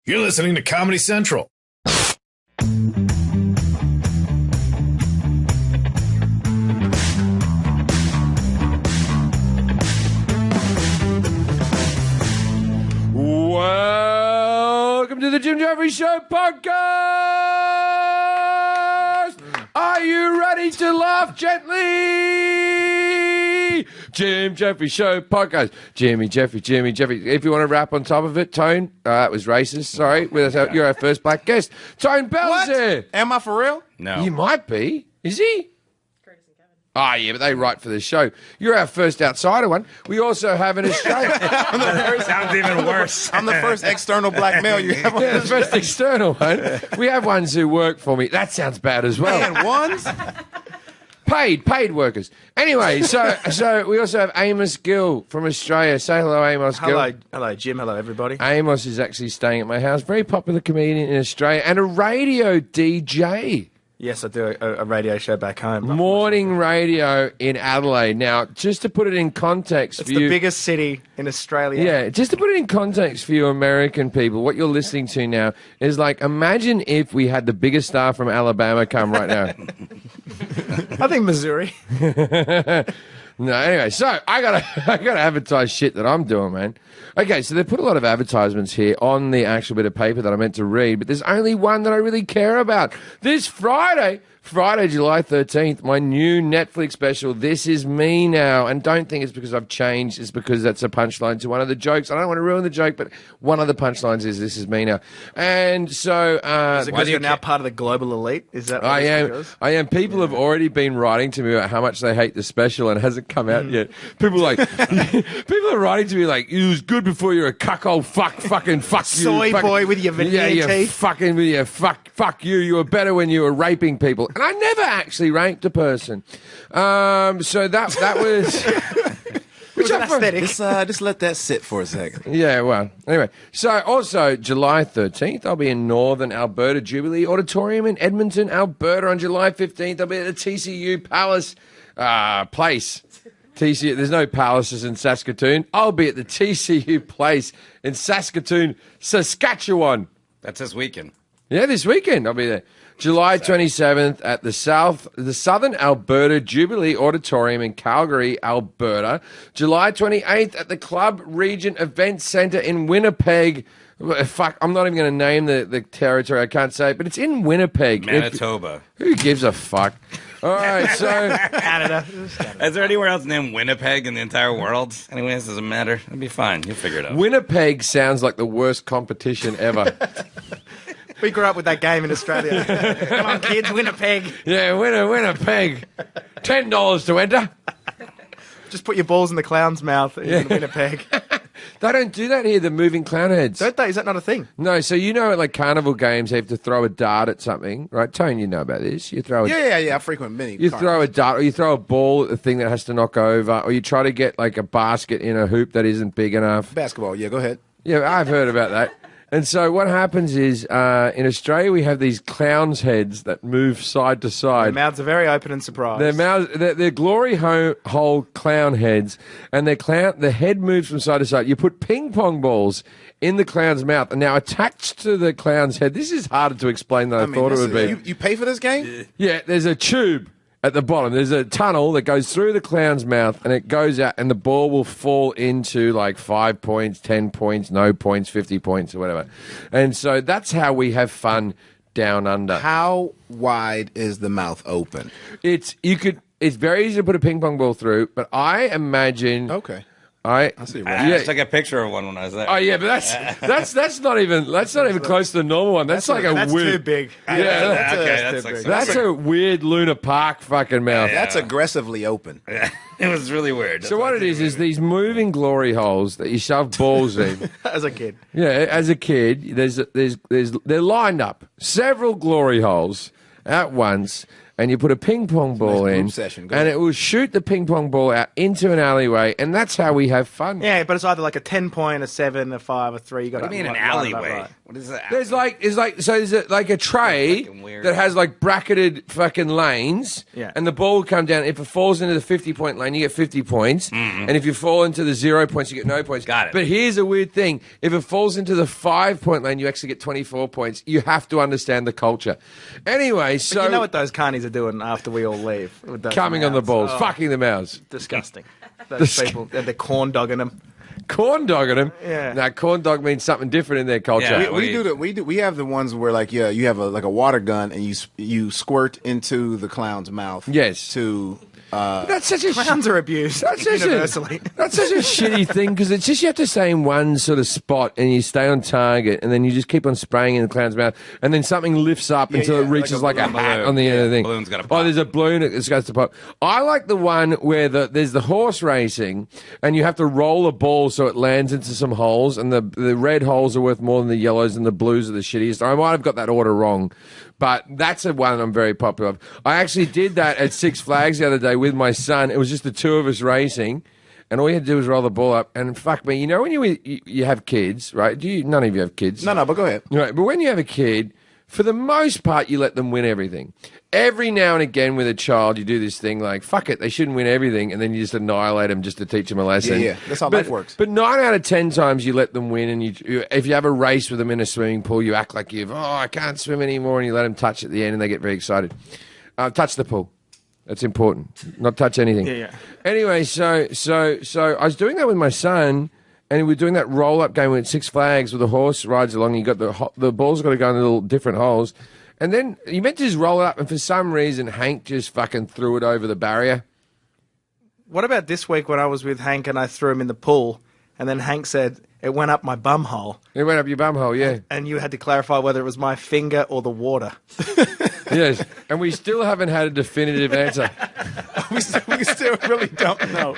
You're listening to Comedy Central. Welcome to the Jim Jefferies Show podcast. Are you ready to laugh gently? Jim Jefferies Show podcast. Jimmy Jeffrey. If you want to rap on top of it, Tone. That was racist. Sorry. You're our first black guest. Tone Bell's here. Am I for real? No. You might be. Is he? Ah, yeah, but they write for the show. You're our first outsider one. We also have an Australian. Sounds even worse. I'm the first external black male you ever Yeah, the first external one. We have ones who work for me. That sounds bad as well. Man, ones? Paid workers. Anyway, so we also have Amos Gill from Australia. Say hello, Amos Gill. Hello, Jim. Hello, everybody. Amos is actually staying at my house. Very popular comedian in Australia and a radio DJ. Yes, I do a radio show back home. Morning radio in Adelaide. Now, just to put it in context It's for the you. biggest city in Australia. Yeah, just to put it in context for you American people, what you're listening to now is like, imagine if we had the biggest star from Alabama come right now. I think Missouri. No, anyway, so I gotta advertise shit that I'm doing, man. Okay, so they put a lot of advertisements here on the actual bit of paper that I meant to read, but there's only one that I really care about. This Friday, July 13th, my new Netflix special, This Is Me Now. And don't think it's because I've changed, it's because that's a punchline to one of the jokes. I don't want to ruin the joke, but one of the punchlines is This Is Me Now. And so... Is it because you're now part of the global elite? Is that what I am. because? People have already been writing to me about how much they hate the special and it hasn't come out yet. People are writing to me like, it was good before you're a cuckold fucking fuck you. Soy boy with your veneer teeth. Fucking with your fuck you. You were better when you were raping people. And I never actually raped a person. So that was... Which aesthetic. Just let that sit for a second. Yeah, well, anyway. So, also, July 13th, I'll be in Northern Alberta Jubilee Auditorium in Edmonton, Alberta. On July 15th, I'll be at the TCU Palace Place. There's no palaces in Saskatoon. I'll be at the TCU Place in Saskatoon, Saskatchewan. That's this weekend. Yeah, this weekend I'll be there. July 27th at the Southern Alberta Jubilee Auditorium in Calgary, Alberta. July 28th at the Club Regent Event Centre in Winnipeg. Fuck, I'm not even going to name the territory. I can't say it, but it's in Winnipeg. Manitoba. Who gives a fuck? All right, so... Canada. Is there anywhere else named Winnipeg in the entire world? Anyway, this doesn't matter. It'll be fine. You'll figure it out. Winnipeg sounds like the worst competition ever. We grew up with that game in Australia. Come on, kids, Winnipeg. Yeah, Winnipeg. $10 to enter. Just put your balls in the clown's mouth in Winnipeg. They don't do that here, the moving clown heads. Don't they? Is that not a thing? No, so you know at like carnival games, they have to throw a dart at something, right? Tone, you know about this. You throw a, Yeah. I frequent many. you throw a dart, or you throw a ball at the thing that has to knock over, or you try to get like a basket in a hoop that isn't big enough. Basketball. Yeah, go ahead. Yeah, I've heard about that. And so what happens is in Australia we have these clowns' heads that move side to Their side. mouths are very open and surprised. They're glory hole clown heads, and the head moves from side to side. You put ping pong balls in the clown's mouth, and now attached to the clown's head. This is harder to explain than I thought it would be. You pay for this game? Yeah, there's a tube at the bottom. There's a tunnel that goes through the clown's mouth, and it goes out, and the ball will fall into like 5 points, 10 points, no points, 50 points, or whatever. And so that's how we have fun down under. How wide is the mouth open? It's very easy to put a ping pong ball through, but I imagine. Okay. I see. I just took a picture of one when I was there. Oh yeah, but that's not even close to the normal one. That's like a That's weird. too big. Yeah, That's too big. that's a weird Luna Park fucking mouth. That's aggressively open. It was really weird. So what it is these moving glory holes that you shove balls in. As a kid. Yeah, as a kid, they're lined up several glory holes at once, and you put a ping pong ball group in, session. Go and ahead. it will shoot the ping pong ball out into an alleyway, and that's how we have fun. Yeah, but it's either like a 10-point, a 7, a 5, a 3. You got What to do you mean an line it up alleyway? right. What is that? There's like a tray Fucking weird. that has like bracketed fucking lanes, Yeah. and the ball will come down. If it falls into the 50-point lane, you get 50 points, and if you fall into the 0 points, you get no points. Got it. But here's a weird thing: if it falls into the 5-point lane, you actually get 24 points. You have to understand the culture. Anyway, so But you know what those carnies are doing after we all leave? With those coming on the mouths? balls, Oh, fucking the mouths, disgusting. Those people, they're corn dogging them. corn dogging them. Yeah. Now, corn dog means something different in their culture. Yeah. We have the ones where like you have a water gun and you squirt into the clown's mouth. Yes. To That's such a Clowns are abused That's such universally. That's such a shitty thing because it's just you have to stay in one sort of spot and you stay on target and then you just keep on spraying in the clown's mouth and then something lifts up until yeah, it reaches like like a a hat balloon. on the end of the thing. Balloon's gotta Oh, pop. there's a balloon that's got to pop. I like the one where there's the horse racing and you have to roll a ball so it lands into some holes and the red holes are worth more than the yellows and the blues are the shittiest. I might have got that order wrong. But that's a one I'm very popular of. I actually did that at Six Flags the other day with my son. It was just the two of us racing, and all you had to do was roll the ball up. And fuck me, you know when you have kids, right? None of you have kids. no, but go ahead. Right, but when you have a kid, for the most part, you let them win everything. Every now and again with a child, you do this thing like, fuck it, they shouldn't win everything, and then you just annihilate them just to teach them a lesson. Yeah, that's how but, life works. But 9 out of 10 times you let them win, and if you have a race with them in a swimming pool, you act like I can't swim anymore, and you let them touch at the end, and they get very excited. Touch the pool. That's important. Not touch anything. Yeah. Anyway, so I was doing that with my son, and we were doing that roll-up game with Six Flags where the horse rides along. You got the ball's got to go in little different holes. And then you meant to just roll it up, and for some reason, Hank just fucking threw it over the barrier. What about this week when I was with Hank and I threw him in the pool, and then Hank said it went up my bum hole, It went up your bum hole, yeah. and you had to clarify whether it was my finger or the water. Yes. And we still haven't had a definitive answer. we still really don't know.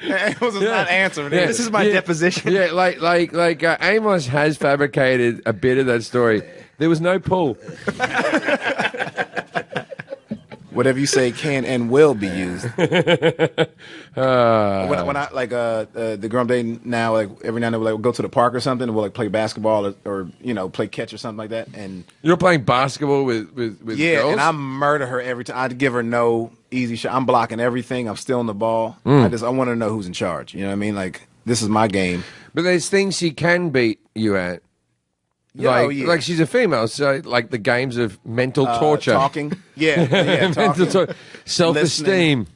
Amos is not answering. Yeah. This is my Yeah. deposition. Yeah, like Amos has fabricated a bit of that story. There was no pool. Whatever you say can and will be used. When I like the Grum Day now, like every now and then we'll go to the park or something, and we'll like play basketball or play catch or something like that. And You're playing basketball with yeah, girls? and I murder her every time. I'd give her no easy shot. I'm blocking everything. I'm stealing the ball. I want to know who's in charge. You know what I mean? Like this is my game. But there's things she can beat you at. Like she's a female, so like the games of mental torture. Talking. Yeah, Mental talking. self-esteem.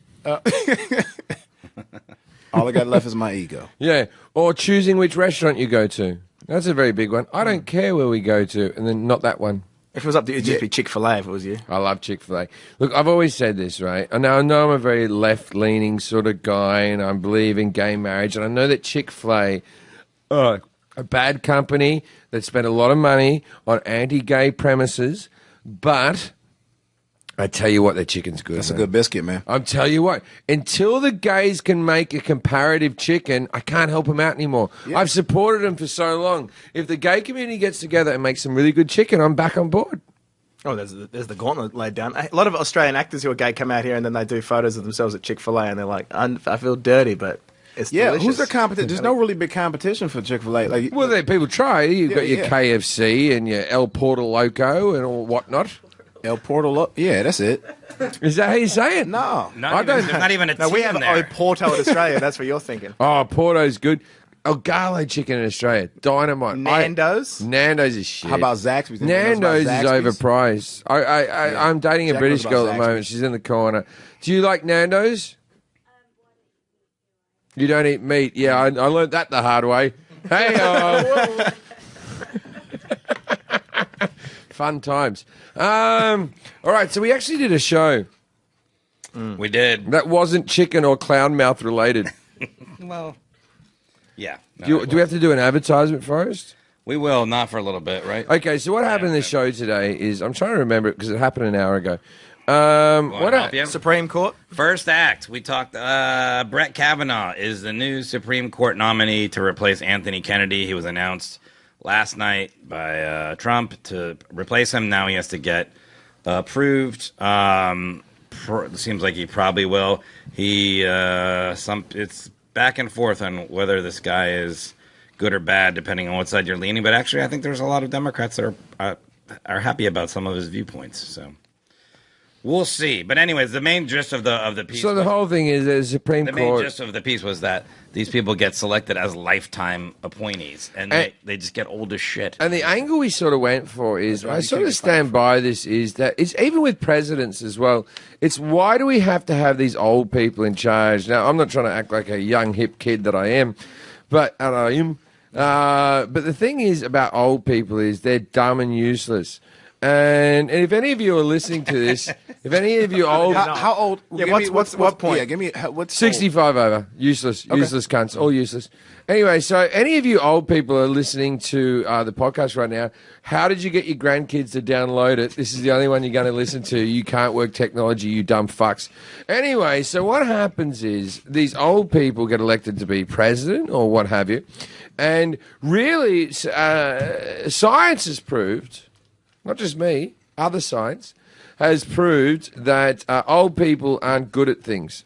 All I got left is my ego. Yeah, or choosing which restaurant you go to. That's a very big one. I don't care where we go to, and then not that one. If it was up to you, it'd just be Chick-fil-A if it was you. I love Chick-fil-A. Look, I've always said this, right? And now I know I'm a very left-leaning sort of guy, and I believe in gay marriage, and I know that Chick-fil-A, a bad company that spent a lot of money on anti-gay premises, but I tell you what, their chicken's good. That's a man. good biscuit, man. I'm telling you what, until the gays can make a comparative chicken, I can't help them out anymore. Yeah. I've supported them for so long. If the gay community gets together and makes some really good chicken, I'm back on board. Oh, there's the gauntlet laid down. A lot of Australian actors who are gay come out here and then they do photos of themselves at Chick-fil-A and they're like, I feel dirty, but it's delicious. Who's the competition? There's no really big competition for Chick-fil-A. Like, Well, people try. You've got your yeah. KFC and your El Porto Loco and all whatnot. El Porto. Yeah, that's it. Is that how you say it? No. There's not even a No, T we have in there. Porto in Australia. That's what you're thinking. Oh, Porto's good. El Gallo chicken in Australia, dynamite. Nando's? Nando's is shit. How about Zaxby's? Anyone knows Nando's about is Zaxby's? overpriced. I'm dating a Jack British knows girl about at the moment. Zaxby's. She's in the corner. Do you like Nando's? You don't eat meat. Yeah, I learned that the hard way. Hey, fun times. All right, so we actually did a show We did. that wasn't chicken or clown mouth related. Well, yeah. No, Do we have to do an advertisement first? we will, not for a little bit, right? Okay, so what happened in the show today is, I'm trying to remember it because it happened an hour ago. Wanna help you? Supreme Court? First act, we talked. Brett Kavanaugh is the new Supreme Court nominee to replace Anthony Kennedy. He was announced last night by Trump to replace him. Now he has to get approved. seems like he probably will. It's back and forth on whether this guy is good or bad, depending on what side you're leaning. But actually, I think there's a lot of Democrats that are happy about some of his viewpoints. So we'll see. But anyways, the main gist of the piece. So the whole thing is the Supreme Court. The main gist of the piece was that these people get selected as lifetime appointees, and they just get old as shit. And the angle we sort of went for is, I sort of stand by this, is that it's even with presidents as well. It's why do we have to have these old people in charge? Now, I'm not trying to act like a young hip kid that I am, but the thing is about old people is they're dumb and useless. And if any of you are listening to this, if any of you old, How old? Yeah, what point? Yeah, give me what's 65 over, useless cunts, all useless. Anyway, so any of you old people are listening to the podcast right now, how did you get your grandkids to download it? This is the only one you're going to listen to. You can't work technology, you dumb fucks. Anyway, so what happens is these old people get elected to be president or what have you, and really science has proved, not just me, other science, has proved that old people aren't good at things.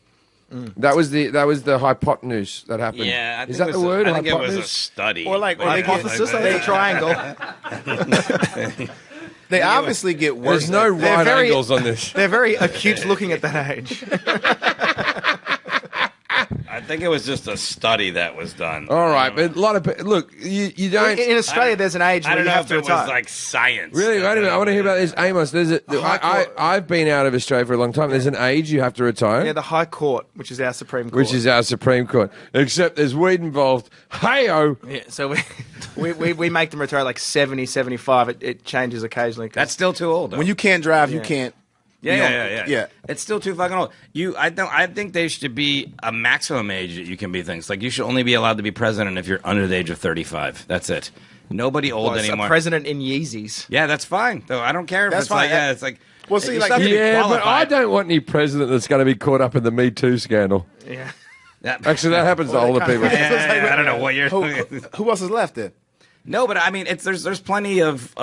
That was the hypotenuse that happened. Yeah, I think is that it the was word? I think hypotenuse? it was a study. Or hypothesis, like a triangle. They obviously get worse. There's no right angles on this. They're very acute looking at that age. I think it was just a study that was done. All right, but a lot of look, you don't. In Australia, there's an age I where don't you know have if to it retire. was like science. Really, wait a minute. I want to hear about this, Amos. I've been out of Australia for a long time. There's an age you have to retire. Yeah, the High Court, which is our Supreme Court. Which is our Supreme Court. Except there's weed involved. Hey-oh. Yeah, so we make them retire like 70, 75. It changes occasionally. That's still too old. Though. When you can't drive, you can't. Yeah. It's still too fucking old. I think there should be a maximum age that you can be things. Like you should only be allowed to be president if you're under the age of 35. That's it. Nobody old anymore. A president in Yeezys. Yeah, that's fine. Though I don't care if That's it's like fine. it's like. Well, see, you like- still have to be Yeah, but I qualified. don't want any president that's going to be caught up in the Me Too scandal. Yeah. Actually, that happens to older people. Yeah, I don't know what you're. Who else is left then? No, but I mean, there's plenty of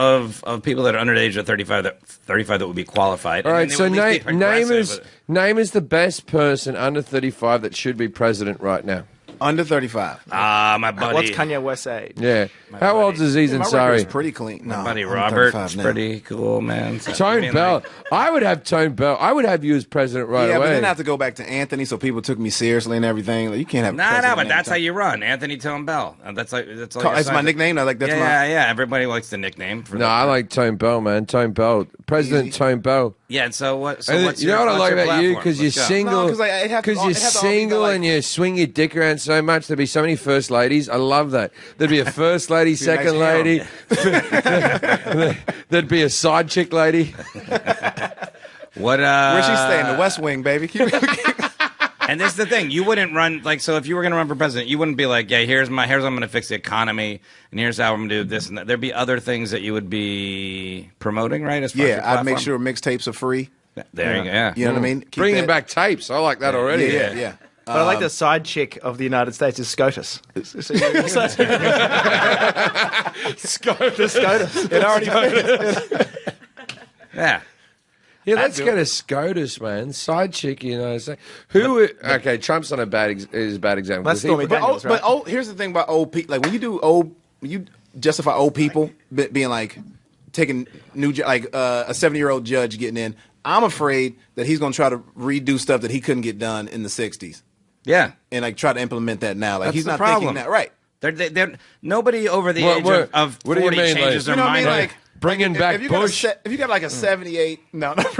people that are under the age of 35 that would be qualified. All right, so name is is the best person under 35 that should be president right now. Under 35. my buddy. What's Kanye West's age? Yeah. How old is Aziz My Ansari? record's pretty clean. No, My buddy I'm Robert. 35 It's now. pretty cool, man. So, Tone I mean, Bell. like- I would have Tone Bell. I would have you as president right Yeah, away. but then I have to go back to Anthony, so people took me seriously and everything. Like, you can't have. No, but that's how you run, Anthony Tone Bell. That's all. That's my nickname. Like that's yeah. Everybody likes the nickname. No, I like Tone Bell, man. Tone Bell. President Easy. Tone Bell. Yeah, and so what? So And what's you know what I like about you? Because you're Let's go. single. No, 'cause, like, it'd have to- Because you're it'd have to all be single like- and you swing your dick around so much. There'd be so many first ladies. I love that. There'd be a first lady, second nice lady. There'd be a side chick lady. What? Where's she staying? The West Wing, baby. And this is the thing. You wouldn't run like so. If you were going to run for president, you wouldn't be like, yeah, here's how I'm going to fix the economy, and here's how I'm going to do this and that. There'd be other things that you would be promoting, right? As far as your Yeah, I'd make platform? sure mixtapes are free. There you go. Yeah. You know what I mean? Keep Bringing that- back tapes. I like that already. Yeah. But I like the side chick of the United States is SCOTUS. SCOTUS. It already Yeah. Yeah, let's get a SCOTUS, man. Side chick, you know. So okay, Trump's not a bad example. Let's 'cause he- Stormy But Daniels, right? here's the thing about old people. Like when you justify old people being like taking a 70-year-old judge getting in. I'm afraid that he's going to try to redo stuff that he couldn't get done in the 60s Yeah. and like try to implement that now. Like That's he's the not problem. thinking that right. They're nobody over the What- age what- of what do you 40 mean, changes like- their You know what I mind. mean? Like Bringing back if you got Bush. if you got like a 78, no, not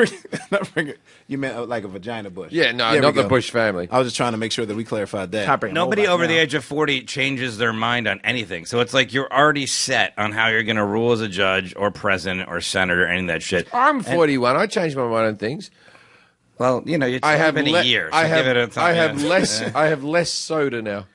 bringing. You meant like a vagina bush. Yeah, no, There we not the go. Bush family. I was just trying to make sure that we clarified that. Can't bring them all Nobody back over now. the age of 40 changes their mind on anything. So it's like you're already set on how you're going to rule as a judge or president or senator, any of that shit. I'm 41. I changed my mind on things. Well, you know, it's I only have been a year. So I have, give it a time. I have Yeah. less. I have less soda now.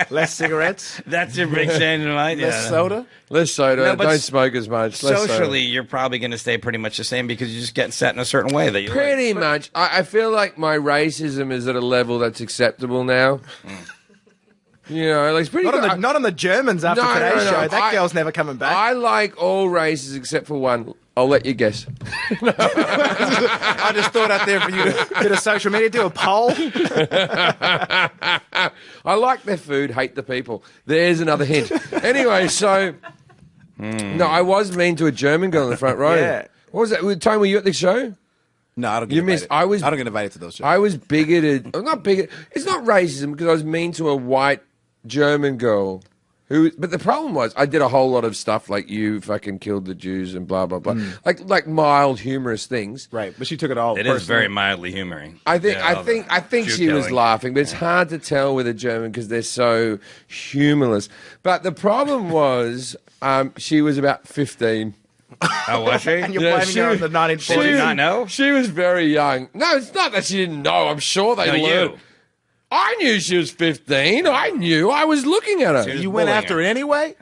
Less cigarettes. That's your big change in mind. Less Yeah. soda. Less soda. No, but Don't smoke as much. Less soda. Socially, you're probably going to stay pretty much the same because you just get set in a certain way that you like. Pretty much. I feel like my racism is at a level that's acceptable now. You know, like it's pretty Not good. on the Germans after No, today's no, no. show. That girl's never coming back. I like all races except for one. I'll let you guess. I just throw it out there for you to. Bit of social media, do a poll. I like their food, hate the people. There's another hint. Anyway, so no, I was mean to a German girl in the front row. Yeah. What was that? Tony, were you at the show? No, I don't get You invited. missed. I don't get invited to those shows. I was bigoted. I'm not bigoted. It's not racism because I was mean to a white German girl. But the problem was, I did a whole lot of stuff like you fucking killed the Jews and blah blah blah, like mild humorous things. Right, but she took it all. It is very mildly humoring. I think Jew she was killing. laughing, but it's hard to tell with a German because they're so humorless. But the problem was, she was about 15. Oh, was she? And you're blaming her on the 1940s. Did you not know? She was very young. No, it's not that she didn't know. I'm sure they No, learned. you. I knew she was 15. I knew. I was looking at her. She was You went bullying after her. it anyway?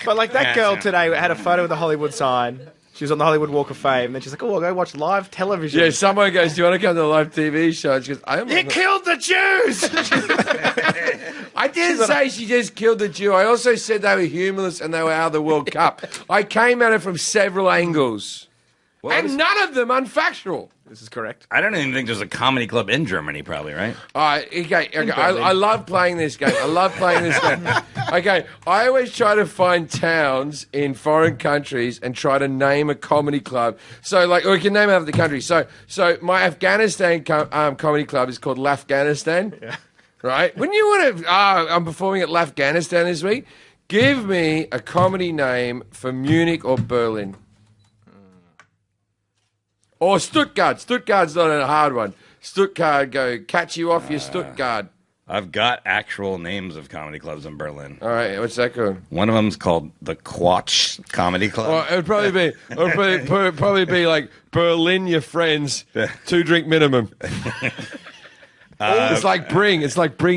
But like that girl today had a photo with the Hollywood sign. She was on the Hollywood Walk of Fame. And then she's like, oh, I'll go watch live television. Yeah, someone goes, do you want to come to the live TV show? And she goes, I am. You killed the Jews! I didn't say she just killed the Jew. I also said they were humorless and they were out of the World Cup. I came at it from several angles. And none of them unfactual. This is correct. I don't even think there's a comedy club in Germany, probably, right? All right, okay. I love playing this game. Okay, I always try to find towns in foreign countries and try to name a comedy club. So, like, or you can name out of the country. So my Afghanistan comedy club is called Lafghanistan. Yeah. Right? When you want to, I'm performing at Lafghanistan this week. Give me a comedy name for Munich or Berlin. Or Stuttgart. Stuttgart's not a hard one. Stuttgart, go catch you off your Stuttgart. I've got actual names of comedy clubs in Berlin. All right, what's that called? One of them's called the Quatsch Comedy Club. Well, it would probably be like Berlin, your friends, 2 drink minimum. It's like bring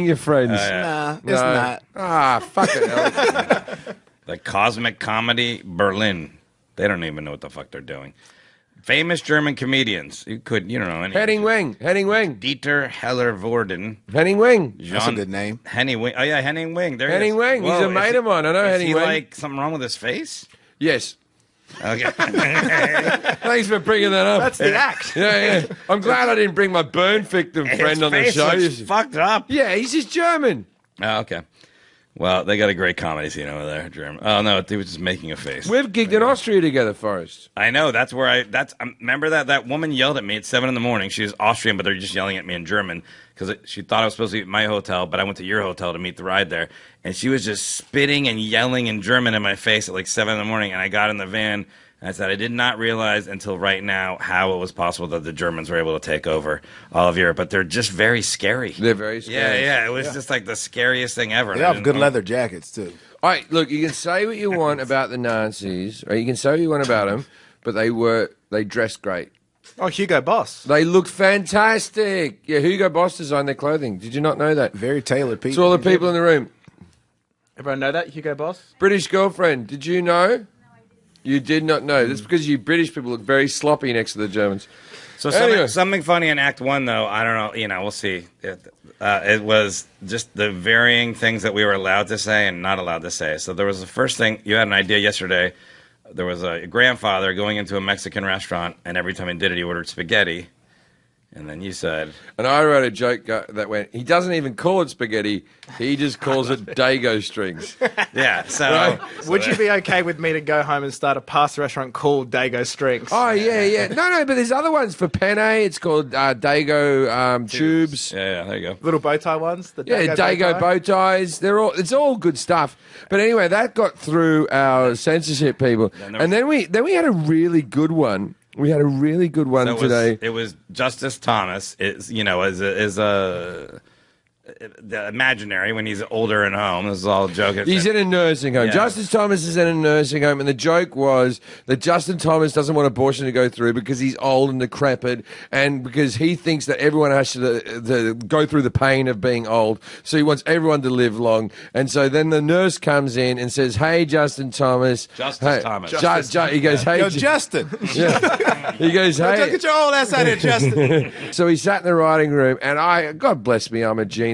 your friends. Nah, it's not. Fuck it. The Cosmic Comedy Berlin. They don't even know what the fuck they're doing. Famous German comedians. You don't know any. Henning Wing. Dieter Heller-Worden. Henning Wing. That's a good name. Henning Wing. Oh, yeah, Henning Wing. There he Henning is. Wing. He's a mate of mine. I know is Henning he Wing. like something wrong with his face? Yes. Okay. Thanks for bringing that up. That's the act. Yeah. I'm glad I didn't bring my burn victim friend on the His show. face looks fucked up. Yeah, he's just German. Oh, okay. Well, they got a great comedy scene over there, German. Oh, no, he was just making a face. We've gigged in Austria together, Forrest. I know. That's where remember that woman yelled at me at 7 a.m. She was Austrian, but they're just yelling at me in German because she thought I was supposed to be at my hotel, but I went to your hotel to meet the ride there. And she was just spitting and yelling in German in my face at like 7 a.m. And I got in the van and I said, I did not realize until right now how it was possible that the Germans were able to take over all of Europe, but they're just very scary. They're very scary. Yeah. It was just like the scariest thing ever. They have good leather jackets, too. All right, look, you can say what you want about the Nazis, or you can say what you want about them, but they dressed great. Oh, Hugo Boss. They looked fantastic. Yeah, Hugo Boss designed their clothing. Did you not know that? Very tailored people. To all the people in the room. Everyone know that, Hugo Boss? British girlfriend, did you know? You did not know. That's because you British people look very sloppy next to the Germans. So Anyway. something funny in Act 1, though, I don't know, we'll see. It was just the varying things that we were allowed to say and not allowed to say. So there was the first thing, you had an idea yesterday. There was a grandfather going into a Mexican restaurant, and every time he did it, he ordered spaghetti. And then you said... And I wrote a joke that went, he doesn't even call it spaghetti, he just calls it Dago strings. Yeah, so... Right. Would you be okay with me to go home and start a pasta restaurant called Dago Strings? Oh, yeah. No, but there's other ones. For penne, it's called Dago tubes. Yeah, there you go. Little bow tie ones? The Yeah, Dago bow ties. It's all good stuff. But anyway, that got through our censorship people. And then we had a really good one. We had a really good one today. It was Justice Thomas. Is the imaginary when he's older and home. This is all a joke. He's in a nursing home. Yeah. Justice Thomas is in a nursing home, and the joke was that Justin Thomas doesn't want abortion to go through because he's old and decrepit, and because he thinks that everyone has to go through the pain of being old. So he wants everyone to live long. And so then the nurse comes in and says, "Hey, Justin Thomas." Thomas. He goes, "Hey, Yo, Justin. Yeah. He goes, "Hey." Get your old ass out of here, Justin. So he sat in the writing room, and God bless me, I'm a genius.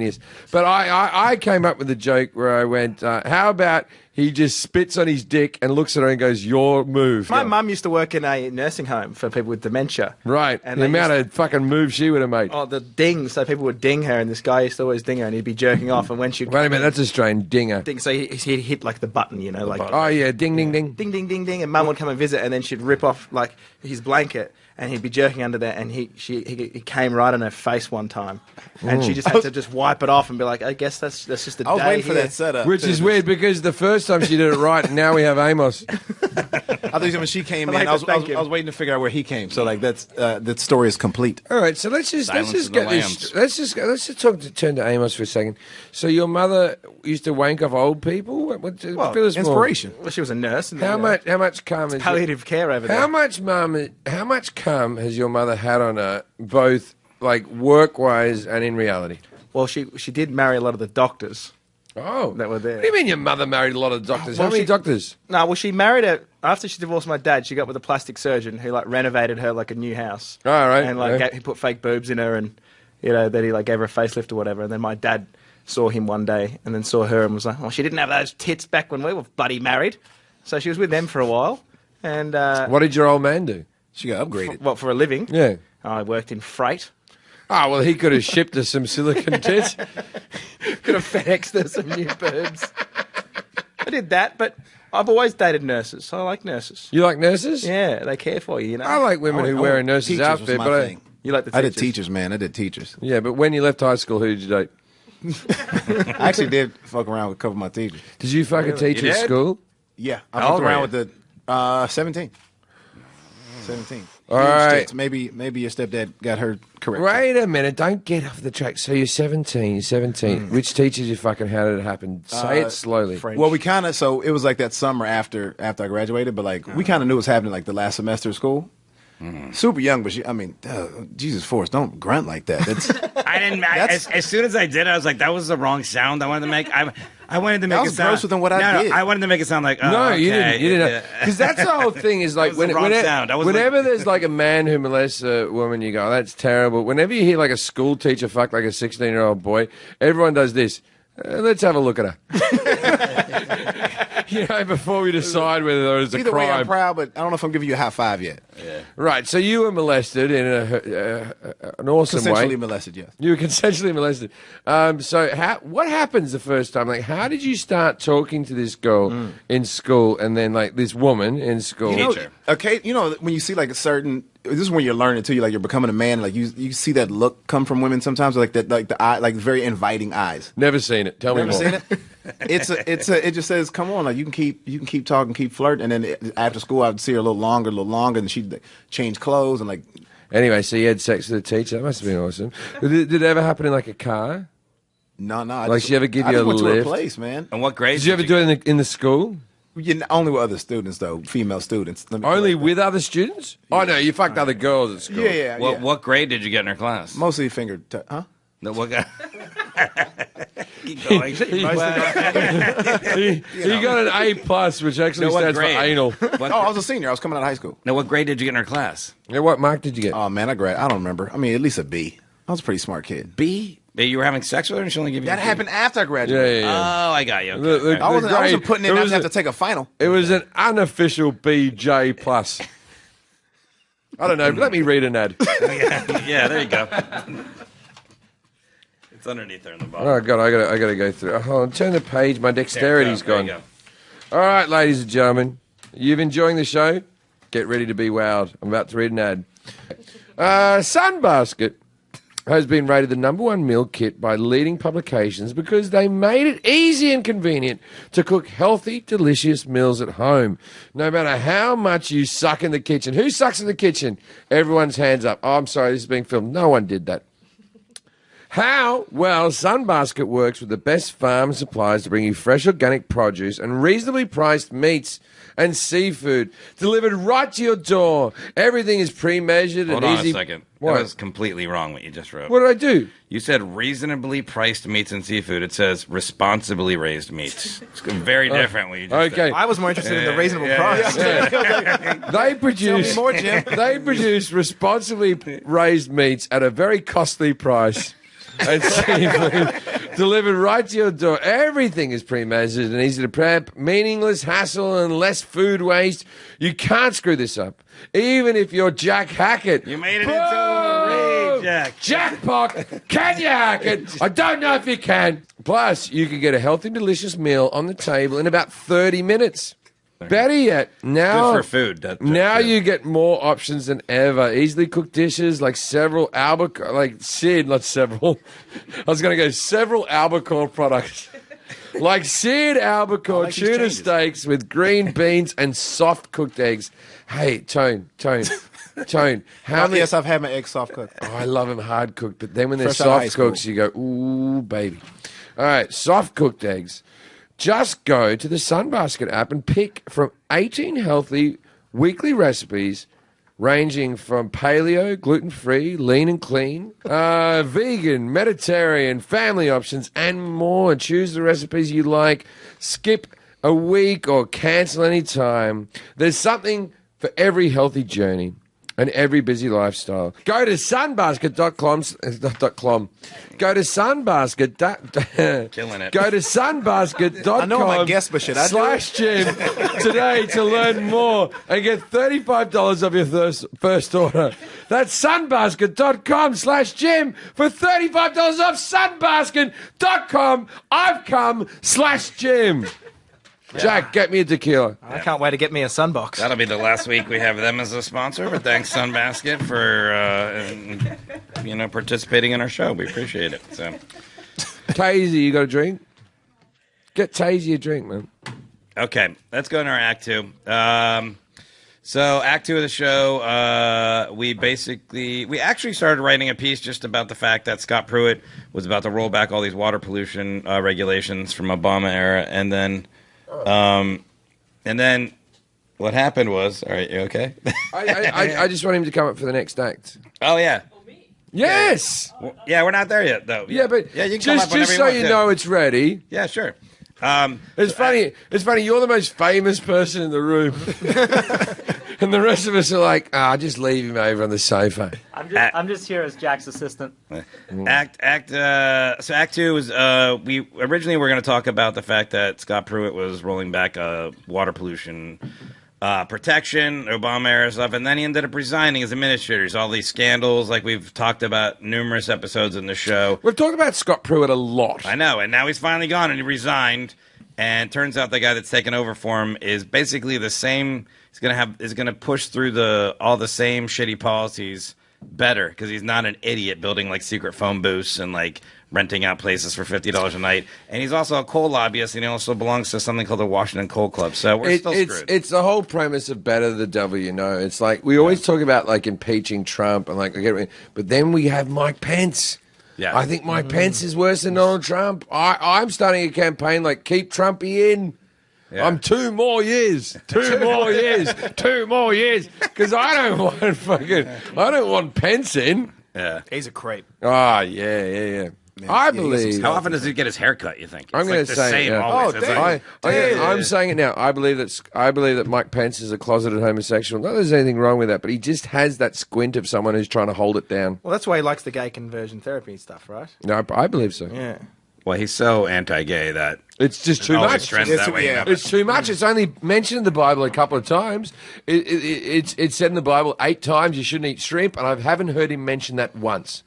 But I came up with a joke where I went, how about he just spits on his dick and looks at her and goes, "Your move." My mum used to work in a nursing home for people with dementia. Right. And the they amount used of fucking moves she would have made. Oh, the ding. So people would ding her, and this guy used to always ding her, and he'd be jerking off. And when she'd Wait a minute, that's Australian dinger. ding, so he'd hit like the button, you know, like Oh, yeah, ding, ding, ding. ding, ding, ding, ding, and Mum would come and visit, and then she'd rip off like his blanket, and he'd be jerking under there, and he came right on her face one time, and she just had to just wipe it off and be like, I guess that's just a day I was waiting for here. that setup. Which is weird because the first time she did it right, and now we have Amos. I thought when she came I'd in, like I to was thank him. waiting to figure out where he came. So like that story is complete. All right, so let's just Silence of the get lambs. this. Let's just turn to Amos for a second. So your mother used to wank off old people. Well, fill us more. Inspiration. Well, she was a nurse. And How much cum is palliative care over there? How much cum has your mother had on her, both like work wise and in reality? Well, she did marry a lot of the doctors. Oh, That were there. What do you mean your mother married a lot of doctors? Well, How many she- doctors? No, well, she married her after she divorced my dad. She got with a plastic surgeon who like renovated her like a new house. Oh, right, And like yeah. he put fake boobs in her, and you know that he like gave her a facelift or whatever. And then my dad saw him one day, and then saw her and was like, "Oh, she didn't have those tits back when we were bloody married." So she was with them for a while, and What did your old man do? She got upgraded. for a living. Yeah. I worked in freight. Oh, well, he could have shipped us some silicon tits. Could have FedExed her some new boobs. I did that, but I've always dated nurses. So I like nurses. You like nurses? Yeah, they care for you. You know. I like women who wear a nurse's Teachers was outfit, my but thing. You like the I did teachers? teachers, man. I did teachers. yeah, but when you left high school, who did you date? I actually did fuck around with a couple of my teachers. Did you fuck a teacher You at did? school? Yeah, I How fucked old were around you? with the 17. 17. All Huge right. tits. Maybe your stepdad got her correct. Wait a minute, don't get off the track. So you're 17, Which teachers you fucking, how did it happen? Say it slowly. French. Well, we kind of it was like that summer after I graduated, but like we kind of knew it was happening like the last semester of school. Super young, but Jesus Forrest, don't grunt like that. That's I didn't. As soon as I did, I was like, "That was the wrong sound." I wanted to make. I wanted to make was it sound grosser than what I did. I wanted to make it sound like. Oh, No, okay, you didn't. You didn't. yeah. Because that's the whole thing is like That was the wrong sound. I was whenever like- there's like a man who molests a woman, you go, oh, that's terrible. Whenever you hear like a school teacher fuck like a 16-year-old boy, everyone does this. Let's have a look at her. You know, before we decide whether there is a either way. I'm crime. proud, but I don't know if I'm giving you a high five yet. Right. So you were molested in an awesome Consensually way. molested, yes. You were consensually molested. So what happens the first time? Like, how did you start talking to this girl in school, and then like this woman in school? Teacher. Okay, when you see like a certain, this is when you're learning too. Like you're becoming a man. Like you see that look come from women sometimes. Like that, like the eye, like very inviting eyes. Never seen it. Tell me Never more. seen it. It just says, come on, like you can keep talking, keep flirting, and then after school I'd see her a little longer, and she'd like, change clothes and like. Anyway, so you had sex with a teacher. That must have been awesome. Did it ever happen in like a car? No. Like she ever give I you just a went to lift? her place, man. And what grade Did you ever do it in the school? Only with other students though, female students. Let me put it Only like with other students? Oh no, you fucked other girls at school. that. Yeah. What grade did you get in her class? Mostly huh? No, what guy? Keep going. He got an A plus, which actually No, what stands grade? for anal. What, Oh, I was a senior. I was coming out of high school. no, what grade did you get in her class? Yeah, what mark did you get? Oh man, I don't remember. I mean, at least a B. I was a pretty smart kid. B. You were having sex with her, and she only gave you. That a B? happened after I yeah, graduated. yeah. Oh, I got you. Okay. The I wasn't grade- putting it it out was to have a- to take a final. It was an unofficial BJ plus. I don't know. Let me read an ad. Yeah, there you go. It's underneath there in the bottom. Oh god, I gotta go through. Oh, hold on, turn the page. My dexterity's There you gone. go. All right, ladies and gentlemen, you've enjoying the show? Get ready to be wowed. I'm about to read an ad. Sunbasket has been rated the #1 meal kit by leading publications because they made it easy and convenient to cook healthy, delicious meals at home. No matter how much you suck in the kitchen. Who sucks in the kitchen? Everyone's hands up. Oh, I'm sorry, this is being filmed. No one did that. How? Well, Sunbasket works with the best farm suppliers to bring you fresh organic produce and reasonably priced meats and seafood delivered right to your door. Everything is pre-measured Hold and on easy. a second. What? That was completely wrong what you just wrote. What did I do? You said reasonably priced meats and seafood. It says responsibly raised meats. It's very different what you just Okay. I was more interested in the reasonable yeah, price. They produce more, Jim. They produce responsibly raised meats at a very costly price and seafood delivered right to your door. Everything is pre-measured and easy to prep. Meaningless hassle and less food waste. You can't screw this up. Even if you're Jack Hackett. You made it into a read, Jack. Jackpot! Can you hack it? I don't know if you can. Plus, you can get a healthy, delicious meal on the table in about 30 minutes. Better yet, now Good for food. now you get more options than ever. Easily cooked dishes like several Albacore, several Albacore products. Like seared albacore, these tuna changes. steaks with green beans and soft cooked eggs. Hey, Tone. How many? Yes, I've had my eggs soft cooked. Oh, I love them hard cooked, but then when they're Fresh out of high soft cooks, school. you go, ooh, baby. All right, soft cooked eggs. Just go to the Sunbasket app and pick from 18 healthy weekly recipes ranging from paleo, gluten-free, lean and clean, vegan, Mediterranean, family options, and more. Choose the recipes you like. Skip a week or cancel any time. There's something for every healthy journey and every busy lifestyle. Go to sunbasket.com. Go to sunbasket. Killing it. Go to sunbasket.com. I know my guest, but should I do slash Jim today to learn more and get $35 off your first order. That's sunbasket.com slash Jim for $35 off sunbasket.com. I've come slash Jim. Jack, get me a tequila. I can't wait to get me a sunbox. That'll be the last week we have them as a sponsor. But thanks, Sunbasket, for participating in our show. We appreciate it. So, Tazy, you got a drink? Get Tazy a drink, man. okay, let's go into our Act 2. So Act 2 of the show, we actually started writing a piece just about the fact that Scott Pruitt was about to roll back all these water pollution regulations from Obama era, and then what happened was, all right, you okay? I just want him to come up for the next act. Oh yeah, Yes. yeah, we're not there yet though. Yeah, but yeah, you can come up just whenever so want you to. know it's ready. Yeah, sure. It's funny. It's funny. You're the most famous person in the room, and the rest of us are like, just leave him over on the sofa. I'm just here as Jack's assistant. So Act 2 was we originally were going to talk about the fact that Scott Pruitt was rolling back water pollution protection, Obama era stuff, and then he ended up resigning as administrator. There's all these scandals, like we've talked about numerous episodes in the show. We've talked about Scott Pruitt a lot. I know, and now he's finally gone and he resigned. And turns out the guy that's taken over for him is basically the same. Is gonna push through all the same shitty policies better because he's not an idiot building like secret phone booths and like renting out places for $50 a night. And he's also a coal lobbyist, and he also belongs to something called the Washington Coal Club. So we're still screwed. It's the whole premise of better the devil you know. It's like we always talk about like impeaching Trump and like, but then we have Mike Pence. Yeah. I think Mike Pence is worse than Donald Trump. I'm starting a campaign like keep Trumpy in. Yeah. I'm 2 more years. 2 more years. 2 more years. Because I don't want Pence in. Yeah. He's a crepe. Ah, yeah. Man, I yeah, he gets believe. some How often does he get his hair cut, you think? I'm It's going like to the say same yeah. always. Oh, It's damn. like- I'm saying it now. I believe that Mike Pence is a closeted homosexual. Not that there's anything wrong with that, but he just has that squint of someone who's trying to hold it down. Well, that's why he likes the gay conversion therapy stuff, right? No, I believe so. Yeah. well, he's so anti-gay that It's just too always much. trends It's- that way. yeah. It's too much. It's only mentioned in the Bible a couple of times. It's said in the Bible 8 times you shouldn't eat shrimp, and I haven't heard him mention that once.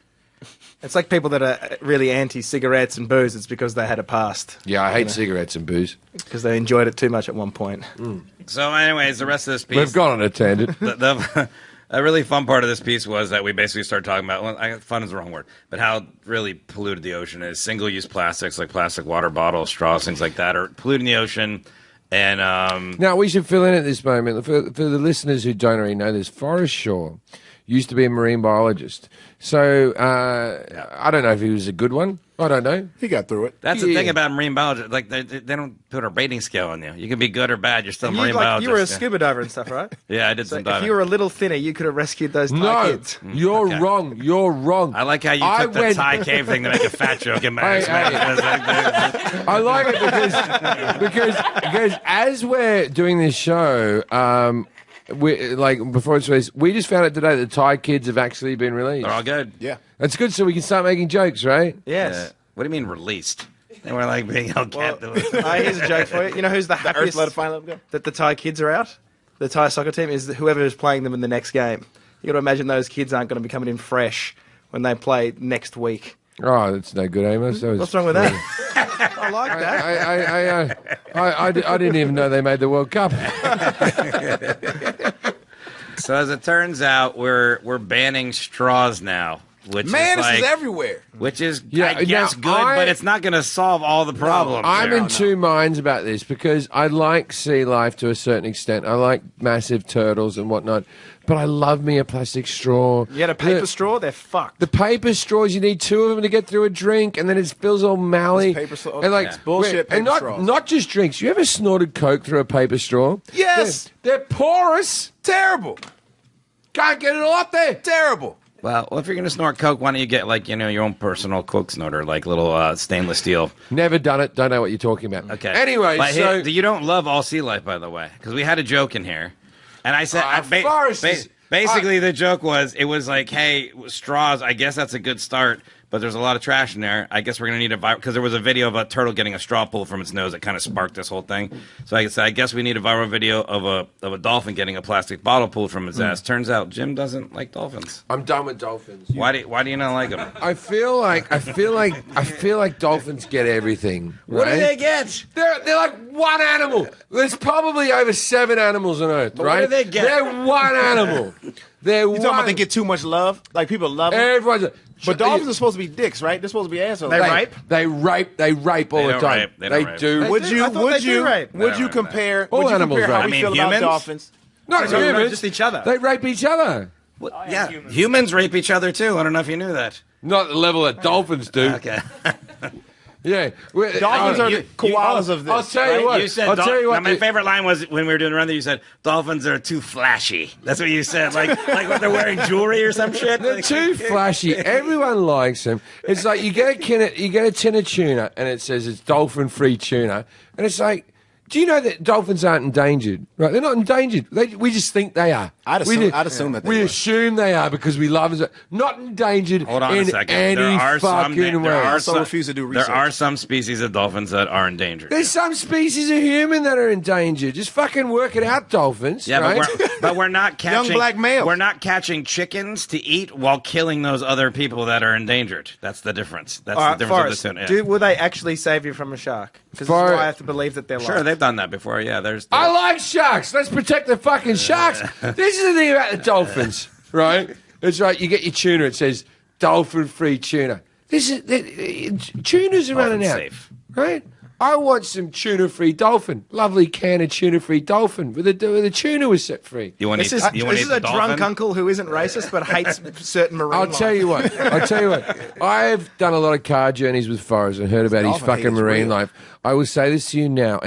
It's like people that are really anti-cigarettes and booze. It's because they had a past. Yeah, I hate cigarettes and booze. Because they enjoyed it too much at one point. So, anyways, the rest of this piece. We've gone on a tangent. A really fun part of this piece was that we basically started talking about, fun is the wrong word, but how really polluted the ocean is. Single-use plastics like plastic water bottles, straws, things like that are polluting the ocean. And Now, we should fill in at this moment, for the listeners who don't already know this, Forrest Shaw used to be a marine biologist. So I don't know if he was a good one. I don't know. He got through it. that's the Yeah. thing about marine biology. Like, they don't put a rating scale on you. You can be good or bad. You're still a marine biologist. You were a Yeah. scuba diver and stuff, right? Yeah, I did So some if diving. you were a little thinner, you could have rescued those Thai No, kids. you're Okay. wrong. You're wrong. I like how you took the Thai cave thing to make a fat joke. And I like it because as we're doing this show, we like before it's released, we just found out today that the Thai kids have actually been released. They're all good. Yeah. That's good, so we can start making jokes, right? Yes. What do you mean released? They were like being held captive. Here's a joke for you. You know who's the Earth happiest let it finally let 'em go. that the Thai kids are out? The Thai soccer team is whoever is playing them in the next game. You got to imagine those kids aren't going to be coming in fresh when they play next week. Oh, that's no good, Amos. What's wrong with that? I like that. I didn't even know they made the World Cup. So as it turns out, we're banning straws now, which Man, is this like, is everywhere. which is Yeah, I guess now, good, but it's not going to solve all the problems. I'm there. in two minds about this because I like sea life to a certain extent. I like massive turtles and whatnot, but I love me a plastic straw. You had a paper straw, they're fucked. The paper straws, you need two of them to get through a drink, and then it feels all mallowy. It's paper straw- And like it's bullshit and paper straws. not just drinks. You ever snorted Coke through a paper straw? Yes. They're porous. Terrible. Can't get it all up there. Terrible. Well, if you're going to snort Coke, why don't you get like your own personal Coke snorter, like little stainless steel. Never done it. Don't know what you're talking about. Okay. Anyway, but so you don't love all sea life, by the way, because we had a joke in here, and I said Forrest is- basically the joke was it was like, hey, straws. I guess that's a good start, but there's a lot of trash in there. I guess we're gonna need a viral because there was a video of a turtle getting a straw pulled from its nose that kind of sparked this whole thing. So I said, I guess we need a viral video of a dolphin getting a plastic bottle pulled from its ass. Turns out Jim doesn't like dolphins. I'm done with dolphins. Why do you not like them? I feel like dolphins get everything. What do right? they get? They're like one animal. There's probably over 7 animals on Earth, But right? what do they get? They're one animal. They're You talking about they get too much love? Like people love them? everyone's. But dolphins are supposed to be dicks, right? They're supposed to be assholes. They rape? They rape all They the don't time. rape. They don't rape. do. Would do. you? I thought Would they do you? rape. Would They you don't compare? All Would you animals compare how rape. we I feel mean, about humans? dolphins? Not No, humans. just each other. They rape each other. Yeah, humans rape each other too. I don't know if you knew that. Not the level that dolphins do. Okay. Yeah. Dolphins are the koalas of this. I'll tell you what. You said I'll tell you what. Now, my favorite line was when we were doing the run there. You said dolphins are too flashy. That's what you said. Like when they're wearing jewelry or some shit. They're Like, too flashy. Everyone likes them. It's like you get a tin of tuna, and it says it's dolphin-free tuna, and it's like, do you know that dolphins aren't endangered? Right? They're not endangered. We just think they are. I'd assume that they we were. assume they are because we love them. Not endangered. Hold on in a second. Any There are some. fucking way. There are also some. refuse to do research. There are some species of dolphins that are endangered. There's some species of human that are endangered. Just fucking work it out, dolphins. Yeah, right? but we're not catching black males. We're not catching chickens to eat while killing those other people that are endangered. That's the difference. That's All the right, difference Forrest, of the two. Yeah. will they actually save you from a shark? Because Forrest- I have to believe that they're Sure, lying. they've done that before. Yeah, there's. I like sharks. Let's protect the fucking sharks. This is the thing about the dolphins, right? It's right. You get your tuna. It says dolphin-free tuna. Tunas are running out, safe. right? I want some tuna-free dolphin. Lovely can of tuna-free dolphin with the tuna was set free. You want This to is, eat? You want this to is eat the a drunk dolphin? uncle who isn't racist but hates certain marine I'll life. tell you what. I've done a lot of car journeys with Forrest and heard about his dolphin hate fucking is marine real. life. I will say this to you now,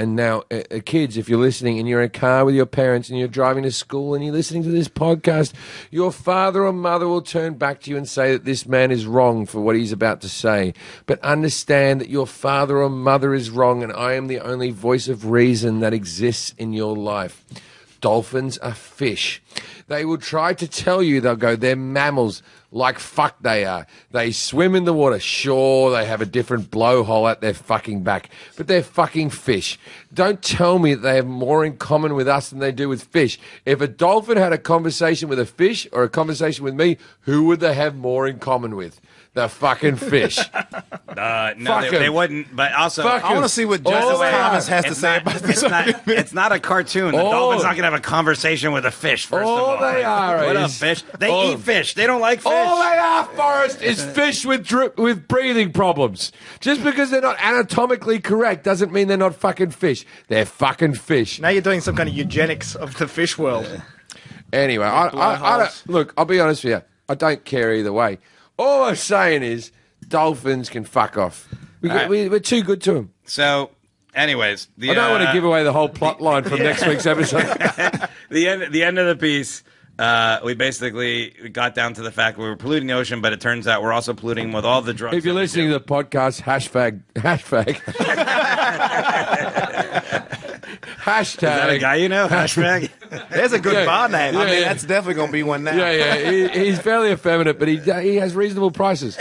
kids, if you're listening and you're in a car with your parents and you're driving to school and you're listening to this podcast, your father or mother will turn back to you and say that this man is wrong for what he's about to say. But understand that your father or mother is wrong, and I am the only voice of reason that exists in your life. Dolphins are fish. They will try to tell you, they'll go, they're mammals. Like fuck they are. They swim in the water. Sure, they have a different blowhole at their fucking back, but they're fucking fish. Don't tell me that they have more in common with us than they do with fish. If a dolphin had a conversation with a fish or a conversation with me, who would they have more in common with? The fucking fish. No, Fuck they 'em. wouldn't. But also, Fuck I want to see what Justice Oh, Thomas has to it's say not, about it's this. it's not a cartoon. The Oh. dolphin's not going to have a conversation with a fish. First All of all, they are what up, is- fish? They all- eat fish. They don't like fish. All they are, Forrest, is fish with breathing problems. Just because they're not anatomically correct doesn't mean they're not fucking fish. They're fucking fish. Now you're doing some kind of eugenics of the fish world. Anyway, I don't, look, I'll be honest with you. I don't care either way. All I'm saying is dolphins can fuck off. We're too good to them. So, anyways, I don't want to give away the whole plot line from next week's episode. the end of the piece. We basically got down to the fact we were polluting the ocean, but it turns out we're also polluting with all the drugs. If you're that we listening do. to the podcast, hashtag. Hashtag. Is that a guy you know? Hashtag. There's a good Yeah. bar name. Yeah. I mean, that's definitely going to be one now. Yeah. He's fairly effeminate, but he has reasonable prices.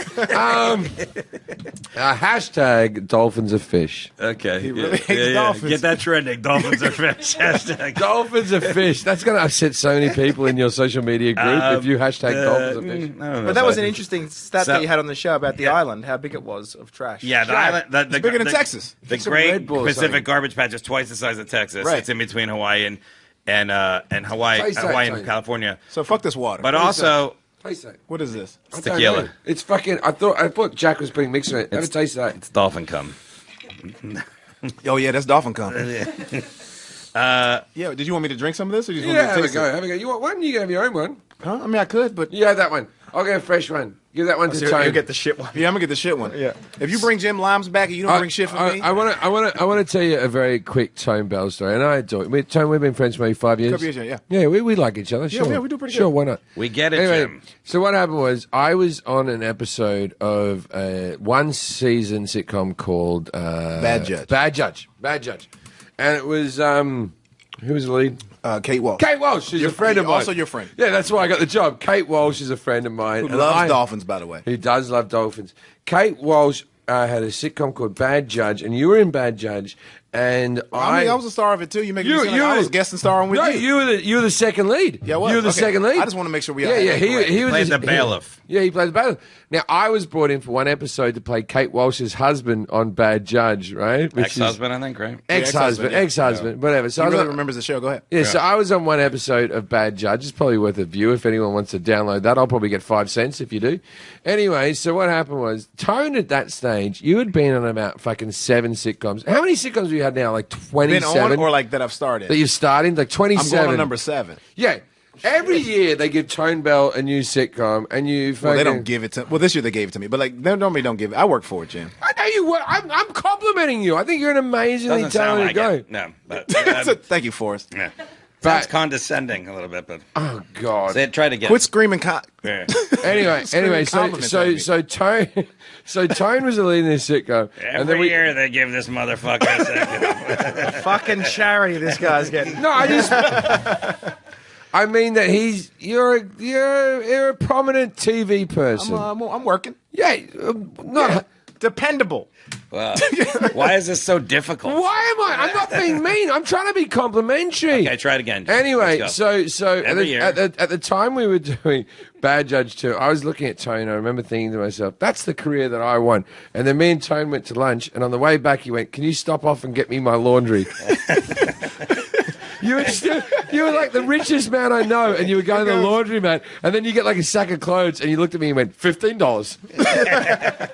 Hashtag dolphins are fish. Okay. He really hates dolphins. Get that trending. Dolphins are fish. Hashtag. Dolphins are fish. That's going to upset so many people in your social media group if you hashtag dolphins are fish. I don't know. But that was an interesting stat So- that you had on the show about the island, how big it was of trash. Yeah, the island. The bigger than Texas. The Some Great Red Bull or something. Pacific Garbage Patch is twice the size of Texas. Right. It's in between Hawaii and Hawaii, Taste that, Hawaii Tony. and California. So fuck this water. But also, Taste that. what is this? I don't tequila. know. It's fucking. I thought Jack was putting mix in it. Have a taste of that. it's dolphin cum. Oh yeah, that's dolphin cum. Yeah, did you want me to drink some of this, or you just want Yeah, me to have a taste go. it? Have a go. You want one? You can have your own one. Huh? I mean, I could, but You have that one. I'll get a fresh one. Give that one to So Tone. you get the shit one. yeah, I'm gonna get the shit one. Yeah. If you bring Jim Limes back and you don't bring shit for me, I want to tell you a very quick Tone Bell story, and I adore it. Tone, we've been friends for maybe 5 years. Couple years, yeah. Yeah, we like each other. Sure, yeah, we do pretty Sure, good. why not? We get it, Anyway, Jim. so what happened was I was on an episode of a one-season sitcom called Bad Judge. Bad Judge, and it was who was the lead? Kate Walsh, Kate Walsh. She's a friend of mine. also your friend. Yeah, that's why I got the job. Kate Walsh is a friend of mine. who and loves dolphins, by the way. He does love dolphins. Kate Walsh had a sitcom called Bad Judge, and you were in Bad Judge, and I mean, I was a star of it too. You make me seem like I was guest and starring with no, you. you were the second lead. Yeah, I was. You were the Okay. second lead. I just want to make sure we Yeah, all yeah. have that correct. He was Played the bailiff. Yeah, he played the bailiff. Now I was brought in for one episode to play Kate Walsh's husband on Bad Judge, right? Which is- Ex-husband, I think, right? Ex-husband, whatever. So He I was really on- remembers the show. Go ahead. yeah, so I was on one episode of Bad Judge. It's probably worth a view if anyone wants to download that. I'll probably get 5 cents if you do. Anyway, so what happened was, Tone at that stage, you had been on about fucking 7 sitcoms. How many sitcoms have you had now? Like Been 27? on or like that I've started. that you've started? Like I'm 27? going on number 7. Yeah. Every year they give Tone Bell a new sitcom, and you fucking... Well, they don't give it to. Well, this year they gave it to me, but like they normally don't give it. I work for it, Jim. I know you were. I'm complimenting you. I think you're an amazingly Doesn't sound talented like guy. it. No, but Thank you, Forrest. yeah. But- Sounds condescending a little bit, but Oh, God. try to get. Quit screaming. Yeah. Anyway, Screaming so compliments at me. Tone was the lead in this sitcom, and then Every year they give this motherfucker a second. Fucking charity this guy's getting. No, I mean that you're a prominent TV person. I'm working. Yeah, not. Dependable. Well, why is this so difficult? Why am I? I'm not being mean. I'm trying to be complimentary. Okay, try it again. Anyway, Let's go. so Every year. at the time we were doing Bad Judge 2, I was looking at Tone. I remember thinking to myself, that's the career that I want. And then me and Tone went to lunch, and on the way back he went, can you stop off and get me my laundry? You were like the richest man I know, and you were going to the laundromat, and then you get like a sack of clothes, and you looked at me and went, $15.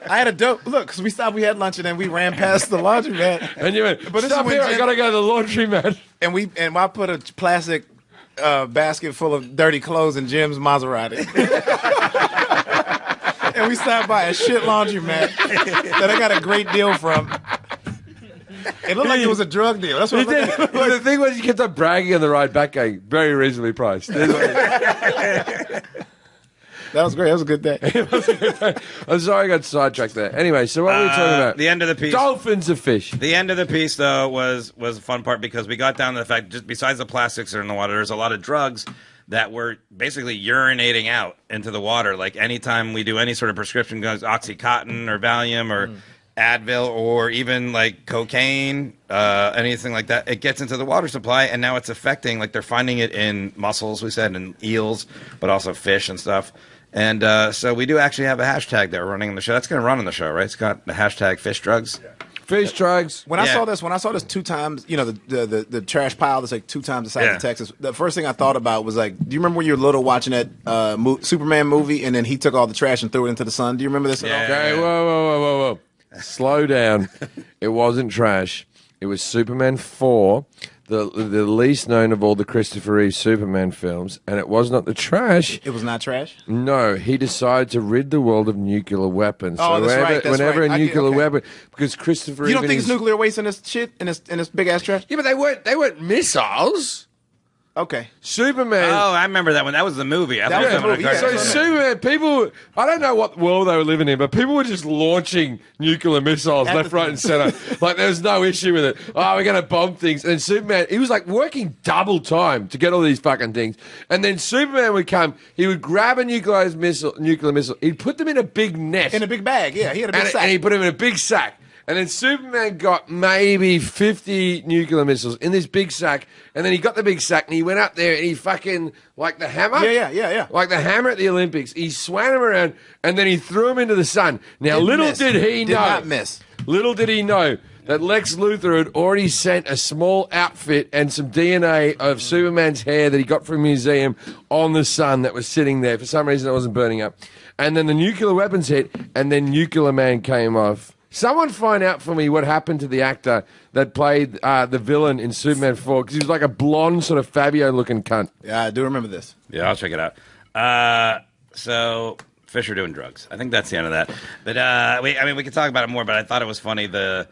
I had a dope look because we had lunch and then we ran past the laundromat And you went, But this stop is when here, I Jim- gotta go to the laundromat. and I put a plastic basket full of dirty clothes in Jim's Maserati. And we stopped by a shit laundromat that I got a great deal from. It looked like it was a drug deal. That's what He it did. looked like. But the thing was, you kept on bragging on the ride back, going, very reasonably priced. That was great. That was a good day. I'm sorry I got sidetracked there. Anyway, so what were we talking about? The end of the piece. Dolphins are fish. The end of the piece, though, was a fun part because we got down to the fact, just besides the plastics that are in the water, there's a lot of drugs that were basically urinating out into the water. Like anytime we do any sort of prescription drugs, Oxycontin or Valium or Advil or even like cocaine, anything like that, it gets into the water supply, and now it's affecting, like they're finding it in mussels, we said, and eels, but also fish and stuff. And so we do actually have a hashtag that we're running on the show. That's going to run on the show, right? It's got the hashtag fish drugs. Fish drugs. When I Yeah. saw this 2 times, you know, the trash pile that's like 2 times the size Yeah. of Texas. The first thing I thought about was like, do you remember when you were little watching that Superman movie and then he took all the trash and threw it into the sun? Do you remember this at all? Okay, whoa. Slow down. It wasn't trash. It was Superman 4, the least known of all the Christopher Reeve Superman films, and it was not the trash. It was not trash? No, he decided to rid the world of nuclear weapons. Oh, that's right, that's whenever right. a I get- nuclear okay. weapon, because Christopher Reeve... You don't in think his- it's nuclear waste in this shit, in this big ass trash? Yeah, but they weren't missiles. Okay. Superman. Oh, I remember that one. That was the movie. I thought was it the was movie, a yeah. cartoon. So Superman, people, I don't know what world they were living in, but people were just launching nuclear missiles At left, the right, and center. Like there was no issue with it. Oh, we're going to bomb things. And then Superman, he was like working double time to get all these fucking things. And then Superman would come, he would grab a nuclear missile, he'd put them in a big net. In a big bag, yeah. He had a big sack. And he put them in a big sack. And then Superman got maybe 50 nuclear missiles in this big sack. And then he got the big sack and he went up there and he fucking, like the hammer. Yeah. Like the hammer at the Olympics. He swam him around and then he threw him into the sun. Now, Didn't little miss. did he Did know. not miss. Little did he know that Lex Luthor had already sent a small outfit and some DNA of Superman's hair that he got from a museum on the sun that was sitting there. For some reason, it wasn't burning up. And then the nuclear weapons hit and then Nuclear Man came off. Someone find out for me what happened to the actor that played the villain in Superman 4, because he was like a blonde, sort of Fabio-looking cunt. Yeah, I do remember this. Yeah, I'll check it out. So Fisher doing drugs. I think that's the end of that. But we could talk about it more. But I thought it was funny. The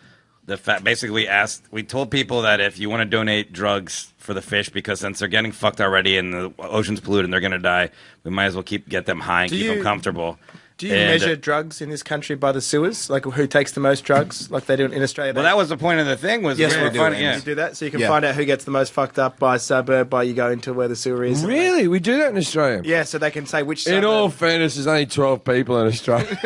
fact basically we told people that if you want to donate drugs for the fish, because since they're getting fucked already and the ocean's polluted and they're going to die, we might as well get them high and keep them comfortable. Do you measure drugs in this country by the sewers? Like who takes the most drugs, like they do in Australia? Well, that was the point of the thing. Was Yes, we were we do, finding- Amos. You do that, so you can Yeah. find out who gets the most fucked up by suburb, by you go into where the sewer is. Really? We do that in Australia? Yeah, so they can say which In suburb. all fairness, there's only 12 people in Australia.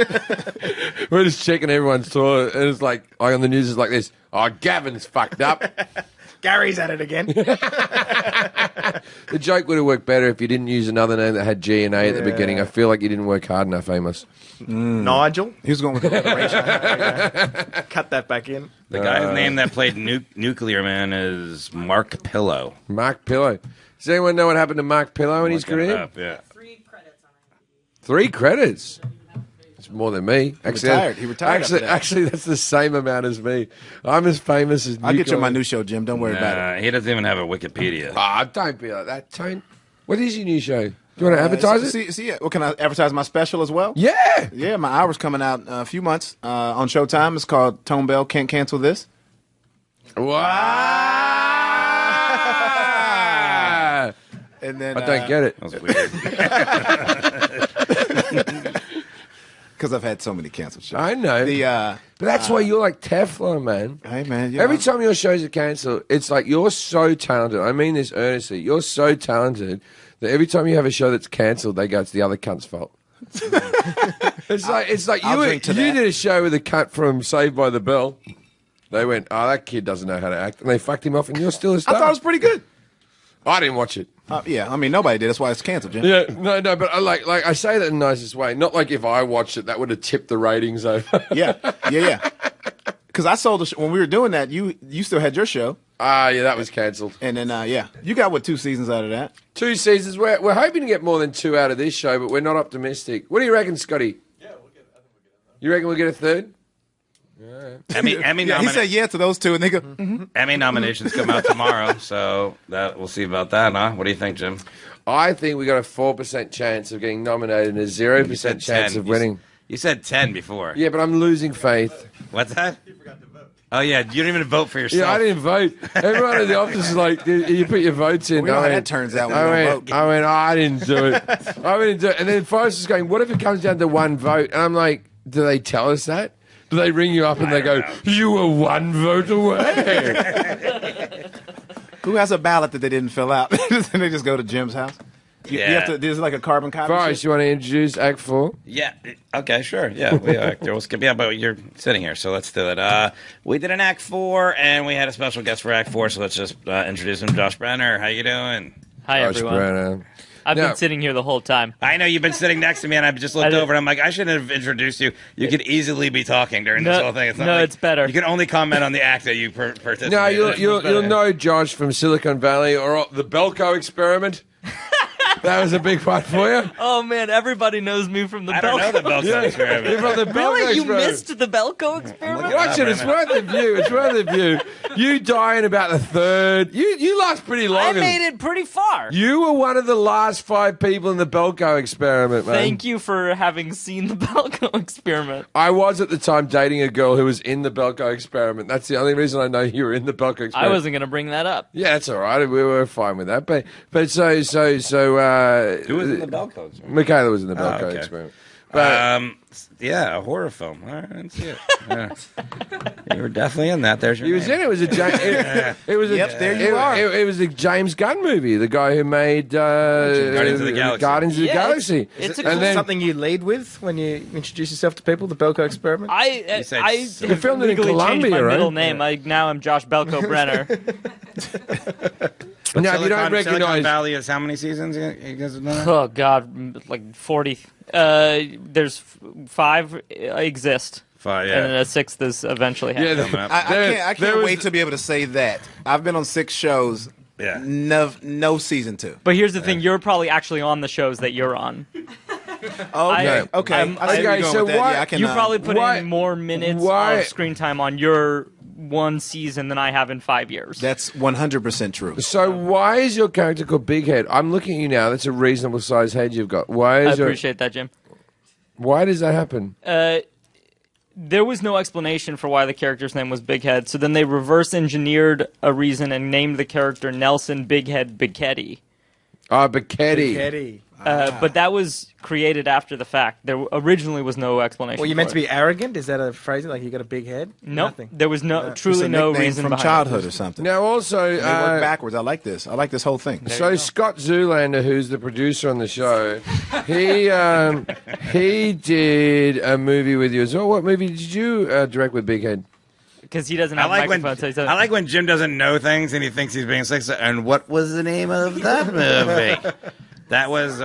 We're just checking everyone's toilet, and it's like on the news, it's like this. Oh, Gavin's fucked up. Gary's at it again. The joke would have worked better if you didn't use another name that had G and A at the beginning. I feel like you didn't work hard enough, Amos. Nigel. He was going with the alliteration. Cut that back in. The guy's name that played Nuclear Man is Mark Pillow. Mark Pillow. Does anyone know what happened to Mark Pillow in his Looking it career? up, yeah. 3 credits. It's more than me. Actually, He retired after that. Actually, that's the same amount as me. I'm as famous as I'll get you on my Nuclear. new show, Jim. Don't worry about it. He doesn't even have a Wikipedia. Ah, don't be like that, Tone. What is your new show? Do you want to advertise it? See, well, can I advertise my special as well? Yeah. Yeah, my hour's coming out in a few months on Showtime. It's called Tone Bell Can't Cancel This. Wow. And then I don't get it. That was weird. because I've had so many canceled shows. I know. But that's why you're like Teflon, man. Hey, man. Every time your shows are cancelled, it's like you're so talented. I mean this earnestly. You're so talented that every time you have a show that's cancelled, they go, it's the other cunt's fault. It's like I'll you drink to did that. a show with a cunt from Saved by the Bell. They went, oh, that kid doesn't know how to act. And they fucked him off, and you're still a I star. thought it was pretty good. I didn't watch it. Yeah, I mean, nobody did. That's why it's canceled, Jim. Yeah, no, but I like I say that in the nicest way. Not like if I watched it, that would have tipped the ratings over. Yeah. Because I sold the when we were doing that, you still had your show. Ah, yeah, that was cancelled. And then, you got, 2 seasons out of that? 2 seasons. We're hoping to get more than 2 out of this show, but we're not optimistic. What do you reckon, Scotty? Yeah, I think we'll get. You reckon we'll get a third? Emmy Yeah, he said yeah to those 2, and they go, Emmy nominations come out tomorrow, so we'll see about that, huh? What do you think, Jim? I think we got a 4% chance of getting nominated and a 0% chance of winning. You said 10 before. Yeah, but I'm losing faith. What's that? You forgot to vote. Oh, yeah, you didn't even vote for yourself. Yeah, I didn't vote. Everyone in the office is like, you put your votes in. we know I how went, that turns out when I you don't went, vote. I went, oh, I didn't do it. I didn't do it. And then Forrest is going, what if it comes down to 1 vote? And I'm like, do they tell us that? Do they ring you up and they go, you were 1 vote away? who has a ballot that they didn't fill out? And they just go to Jim's house? You have to, there's like a carbon copy. Forrest, shit? you want to introduce Act 4? Yeah. Okay, sure. Yeah, we'll skip. Yeah, but you're sitting here, so let's do it. We did an Act 4, and we had a special guest for Act 4, so let's just introduce him. Josh Brenner, how you doing? Hi, everyone. I've Now- been sitting here the whole time. I know you've been sitting next to me, and I just looked over, and I'm like, I shouldn't have introduced you. You could easily be talking during this No, whole thing. It's not no, like- it's better. You can only comment on the act that you participated No, in. you'll know Josh from Silicon Valley or the Belko experiment. That was a big one for you. Oh man, everybody knows me from the I don't know the Belko. Belko experiment. You're from the Really? Belko You experiment. missed the Belko experiment? Watch it. It's worth a view. It's worth a view. You die in about the third. You last pretty long. I made it pretty far. You were one of the last 5 people in the Belko experiment, man. Thank you for having seen the Belko experiment. I was at the time dating a girl who was in the Belko experiment. That's the only reason I know you were in the Belko experiment. I wasn't going to bring that up. Yeah, that's all right. We were fine with that. But so. Who was in the Belko experiment? Michaela was in the Belko okay. experiment. But Yeah, a horror film. I didn't see it. Yeah. You were definitely in that. There's your he was name. in it. It was a it was Yep, there you are. It was a James Gunn movie. The guy who made Guardians of the Galaxy. Guardians of the Yeah, Galaxy. it's a and then Something you lead with when you introduce yourself to people, the Belko experiment? said I so. have filmed it in legally changed Colombia, my right? middle name. Now I'm Josh Belko Brenner. now, if you don't Silicon recognize. Valley is how many seasons? You guys have done that? Oh God, like 40. There's 5 exist, Five, and then yeah. a 6th is eventually Yeah, happening. I there can't was- wait to be able to say that. I've been on 6 shows. Yeah. No season 2. But here's the thing: you're probably actually on the shows that you're on. Okay. Okay. I'm- I see where okay, you're going so with that. why- Yeah, I can, You probably put why- in more minutes why- of screen time on your one season than I have in 5 years. That's 100% true. So why is your character called Big Head? I'm looking at you now. That's a reasonable size head you've got. Why I is appreciate that, Jim. Why does that happen? There was no explanation for why the character's name was Big Head, so then they reverse engineered a reason and named the character Nelson Big Head Bicchetti. Bicchetti. Eddie. But that was created after the fact. There originally was no explanation. Well, you for meant it. to be arrogant? Is that a phrase? Like you got a big head? Nope. Nothing. There was Just truly a no nickname reason from behind childhood it. or something. Now also, They work backwards. I like this. I like this whole thing. so Scott Zoolander, who's the producer on the show, he did a movie with you as well. What movie did you direct with Big Head? Because he doesn't I have like a when microphone. So he doesn't. I like when Jim doesn't know things and he thinks he's being sexist. And what was the name of that movie? That was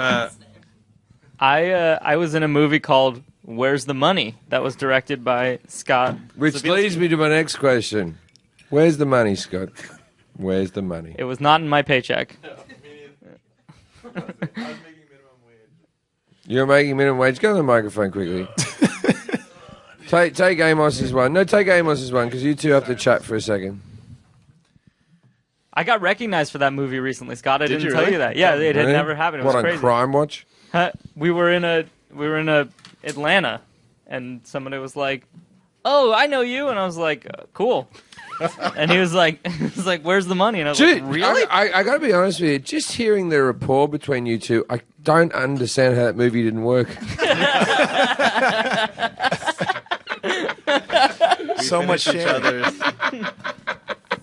I was in a movie called Where's the Money? That was directed by Scott. Which Zabielski. leads me to my next question. Where's the money, Scott? Where's the money? It was not in my paycheck. You're making minimum wage. Go on the microphone quickly. Take Amos's one. No, take Amos's one because you two have to chat for a second. I got recognized for that movie recently, Scott. I didn't you tell really? you that. Yeah, it had Really? never happened. It What was on crazy. Crime Watch? We were in a Atlanta, and somebody was like, "Oh, I know you," and I was like, "Cool." And he was like, "Where's the money?" And I was like, "Really?" I got to be honest with you. Just hearing the rapport between you two, I don't understand how that movie didn't work. So much sharing.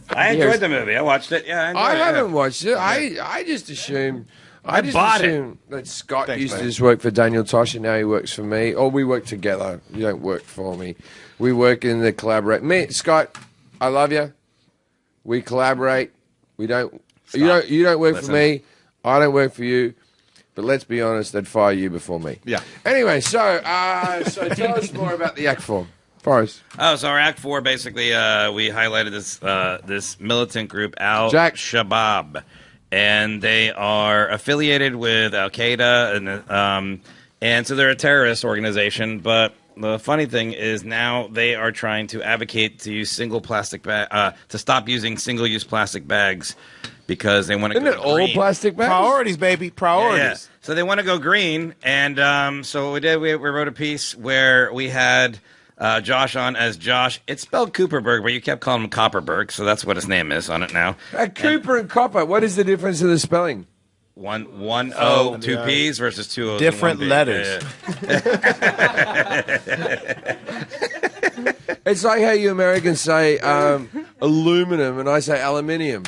I enjoyed the movie. I watched it. Yeah, I, enjoyed I it. haven't watched it. I just assume. I just bought it. assume that Scott Thanks, used to mate. just work for Daniel Tosh and now he works for me. Or we work together. You don't work for me. We work in the collaborate. Me, Scott, I love you. We collaborate. We don't. Stop. You don't work Listen. for me. I don't work for you. But let's be honest, they'd fire you before me. Yeah. Anyway, so tell us more about the act form, Forrest. Oh, so our Act 4, basically, we highlighted this militant group, Al-Shabaab. And they are affiliated with Al-Qaeda, and so they're a terrorist organization. But the funny thing is now they are trying to advocate to use to stop using single-use plastic bags because they want to Isn't go it all green. plastic bags? Priorities, baby. Priorities. Yeah. So they want to go green, and so what we did, we wrote a piece where we had Josh on as Josh. It's spelled Cooperberg, but you kept calling him Copperberg, so that's what his name is on it now. Cooper and Copper, what is the difference in the spelling? One O, two P's versus two O's. and Different one P. letters. It's like how you Americans say aluminum and I say aluminium.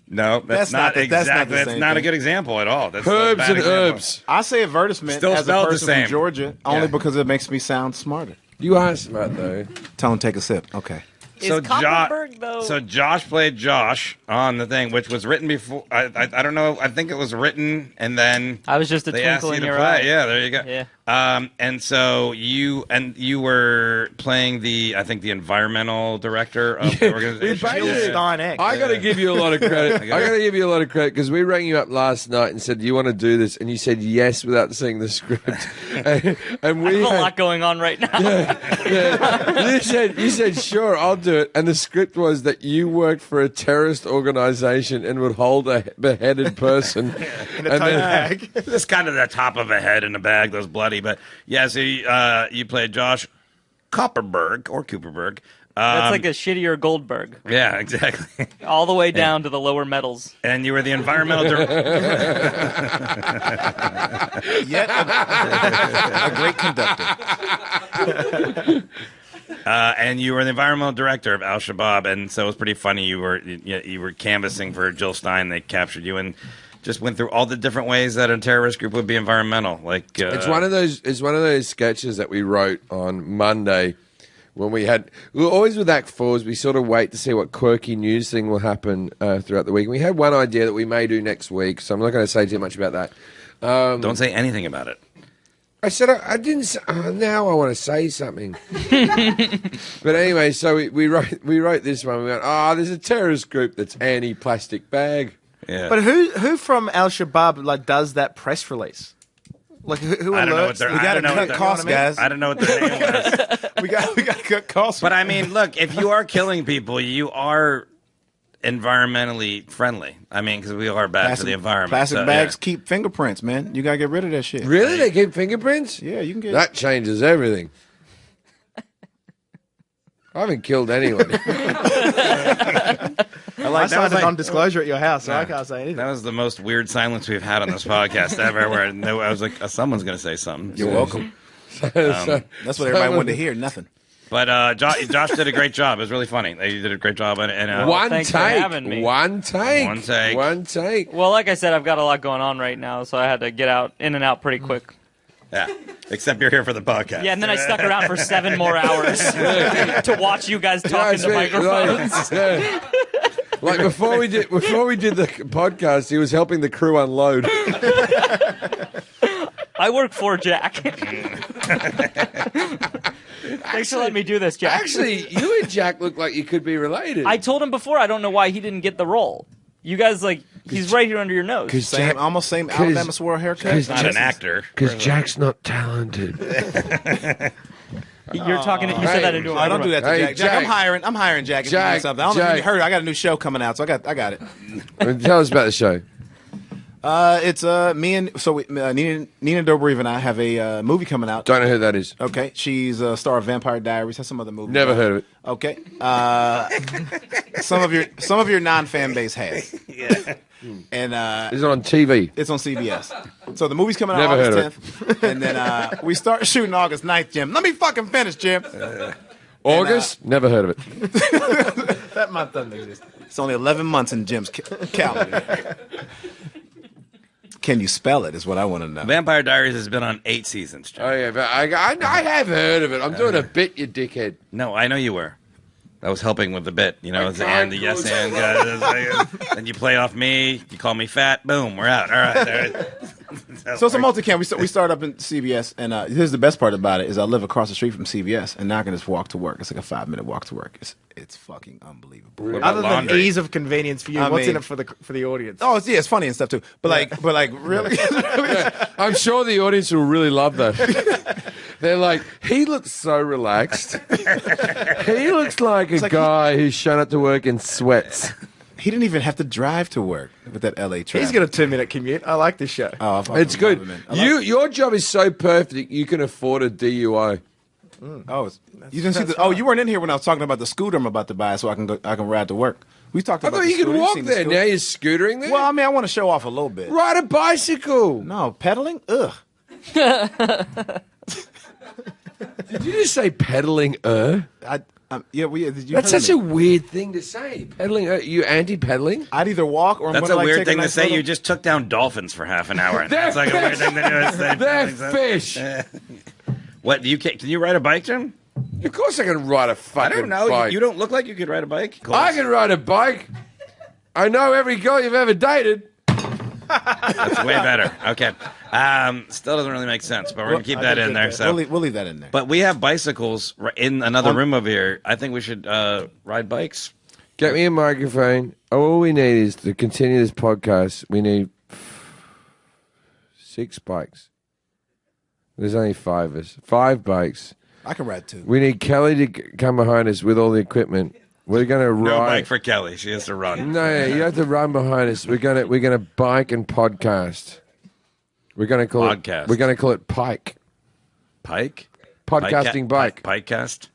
No, that's not the- that's not exactly. the That's same not a thing. good example at all. That's a Herbs bad and example. herbs. I say advertisement Still as a spelled the person same. from Georgia only Yeah. because it makes me sound smarter. You are smart though. Tone, take a sip. Okay. Is Copperberg, though? So Josh played Josh on the thing, which was written before. I don't know. I think it was written and then I was just a they asked twinkle you in to your play. eye. Yeah, there you go. Yeah. And so you were playing the environmental director of the organization. Gill Stein. I got to give you a lot of credit. I got to give you a lot of credit because we rang you up last night and said, "Do you want to do this?" And you said yes without seeing the script. and we I have a lot going on right now. You said sure, I'll do it. And the script was that you worked for a terrorist organization and would hold a beheaded person In a tote bag. Just kind of the top of a head in a bag, those bloody. But yeah, so you played Josh Copperberg or Cooperberg. That's like a shittier Goldberg. Yeah, exactly. All the way down to the lower metals. And you were the environmental director. Yet a great conductor. And you were the environmental director of Al Shabaab, and so it was pretty funny. You were canvassing for Jill Stein. They captured you and just went through all the different ways that a terrorist group would be environmental. Like it's one of those sketches that we wrote on Monday. When we were always with Act 4s, we sort of wait to see what quirky news thing will happen throughout the week. And we had one idea that we may do next week, so I'm not going to say too much about that. Don't say anything about it. I said I didn't say, now I want to say something. But anyway, so we wrote this one. We went, there's a terrorist group that's anti-plastic bag. Yeah. But who from Al Shabaab does that press release? Like who I don't know what alerts? their- We got to cut costs, guys. I don't know what their name was. We got to cut costs. But I mean, look, if you are killing people, you are environmentally friendly. I mean, because we are bad for the environment. Plastic so, bags keep fingerprints, man. You got to get rid of that shit. Really? They keep fingerprints? Yeah, you can get That changes everything. I haven't killed anyone. I signed a like- non-disclosure at your house, so I can't say anything. That was the most weird silence we've had on this podcast ever. Where I was like, someone's going to say something. You're welcome. That's what everybody wanted to hear. Nothing. But Josh did a great job. It was really funny. He did a great job. And One thanks for having me. One take. Well, like I said, I've got a lot going on right now, so I had to get in and out pretty quick. yeah, except you're here for the podcast. Yeah, and then I stuck around for 7 more hours to watch you guys talk into microphones. Like before we did the podcast, he was helping the crew unload. I work for Jack. Thanks for letting me do this, Jack. Actually, you and Jack look like you could be related. I told him before I don't know why he didn't get the role. You guys, he's right here under your nose. Almost same Alabama swirl haircut. He's not an actor. Because Jack's not talented. You're talking. You said that into a I don't do that to Hey, Jack. Jack. I'm hiring Jack. If you Jack, need something. I don't know if Jack. you heard. I got a new show coming out, so I got it. Tell us about the show. It's me and Nina Dobrev and I have a movie coming out. Don't know who that is. Okay, she's a star of Vampire Diaries. Has some other movies. Never heard of it. Okay, some of your non-fan base has. Yeah. And Is it on TV? it's on CBS. So the movie's coming out Never heard August 10th, and then we start shooting August 9th. Jim, let me fucking finish, Jim. August? Never heard of it. That month doesn't exist. It's only 11 months in Jim's calendar. Can you spell it? Is what I want to know. Vampire Diaries has been on 8 seasons. John. Oh yeah, but I have heard of it. I'm doing a bit, you dickhead. No, I know you were. I was helping with the bit, it's the can't and the yes go and then you play off me, you call me fat, boom, we're out. All right. So it's a multi-cam. We start up in CVS, and here's the best part about it is I live across the street from CVS, and now I can just walk to work. It's like a 5-minute walk to work. It's fucking unbelievable. What about Other than laundry? ease of convenience for you, I what's in mean- it for the audience? Oh, it's funny and stuff too. But really, I'm sure the audience will really love that. They're like, he looks so relaxed. He looks like a guy who's shown up to work in sweats. he didn't even have to drive to work with that LA traffic. He's got a 2-minute commute. I like this show. Oh, I fucking It's good. love it, man. Your job is so perfect you can afford a DUI. You didn't see the. Oh, you weren't in here when I was talking about the scooter I'm about to buy, so I can ride to work. We talked I about. thought the you could scooter. walk seen the there. scooter? Now you're scootering there. Well, I mean, I want to show off a little bit. Ride a bicycle. No, pedaling. Ugh. Did you just say pedaling? Yeah. That's such a weird thing to say. Pedaling? You anti-pedaling? I'd either walk or I'm That's gonna a weird take thing to nice say. little- You just took down dolphins for half an hour. They're That's like a weird thing to do. They're fish. What do you can you ride a bike, Jim? Of course I can ride a I fucking don't know. bike. You don't look like you could ride a bike. I can ride a bike. I know every girl you've ever dated. That's way better. Okay. Still doesn't really make sense, but we're going to keep that in there. So We'll leave that in there. But we have bicycles in another room over here. I think we should ride bikes. Get me a microphone. All we need is to continue this podcast. We need 6 bikes. There's only 5 of us. 5 bikes. I can ride 2. We need Kelly to come behind us with all the equipment. We're going to ride. No bike for Kelly. She has to run. No, you have to run behind us. We're gonna bike and podcast. We're going to call Podcast. it. We're going to call it Pike. Pike? Podcasting bike. Pikecast?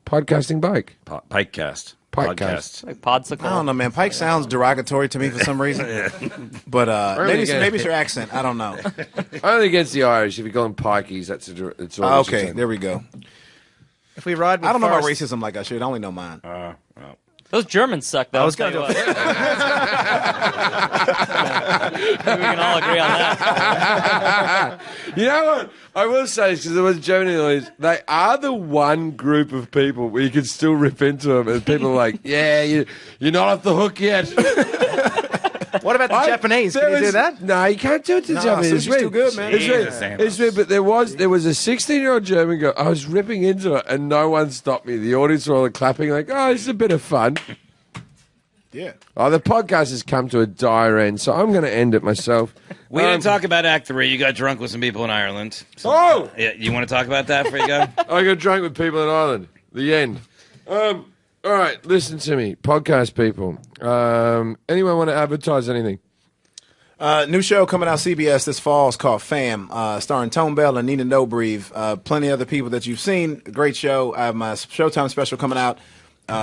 Podcasting bike. Pikecast. Podcast. Like podsicle. I don't know, man. Pike sounds derogatory to me for some reason. But maybe it's your accent. I don't know. Only against the Irish. If you call them pikeys, it's all. Okay, there we go. If we ride with I don't know about Forrest- racism like I should. I only know mine. Those Germans suck, though. I was going to do Maybe we can all agree on that. You know what? I will say this because there was Germany noise. They are the one group of people where you can still rip into them, and people are like, "Yeah, you're not off the hook yet." What about the Japanese? Can you do that? No, you can't do it to Japanese. Sushi's too good, man. It's weird, but there was a 16-year-old German girl. I was ripping into it, and no one stopped me. The audience were all clapping, like, "Oh, this is a bit of fun." Yeah. Oh, the podcast has come to a dire end, so I'm going to end it myself. We didn't talk about Act 3. You got drunk with some people in Ireland. Oh! Yeah, you want to talk about that before you go? I got drunk with people in Ireland. The end. All right, listen to me, podcast people. Anyone want to advertise anything? New show coming out CBS this fall is called Fam, starring Tone Bell and Nina Dobrev. Plenty of other people that you've seen. Great show. I have my Showtime special coming out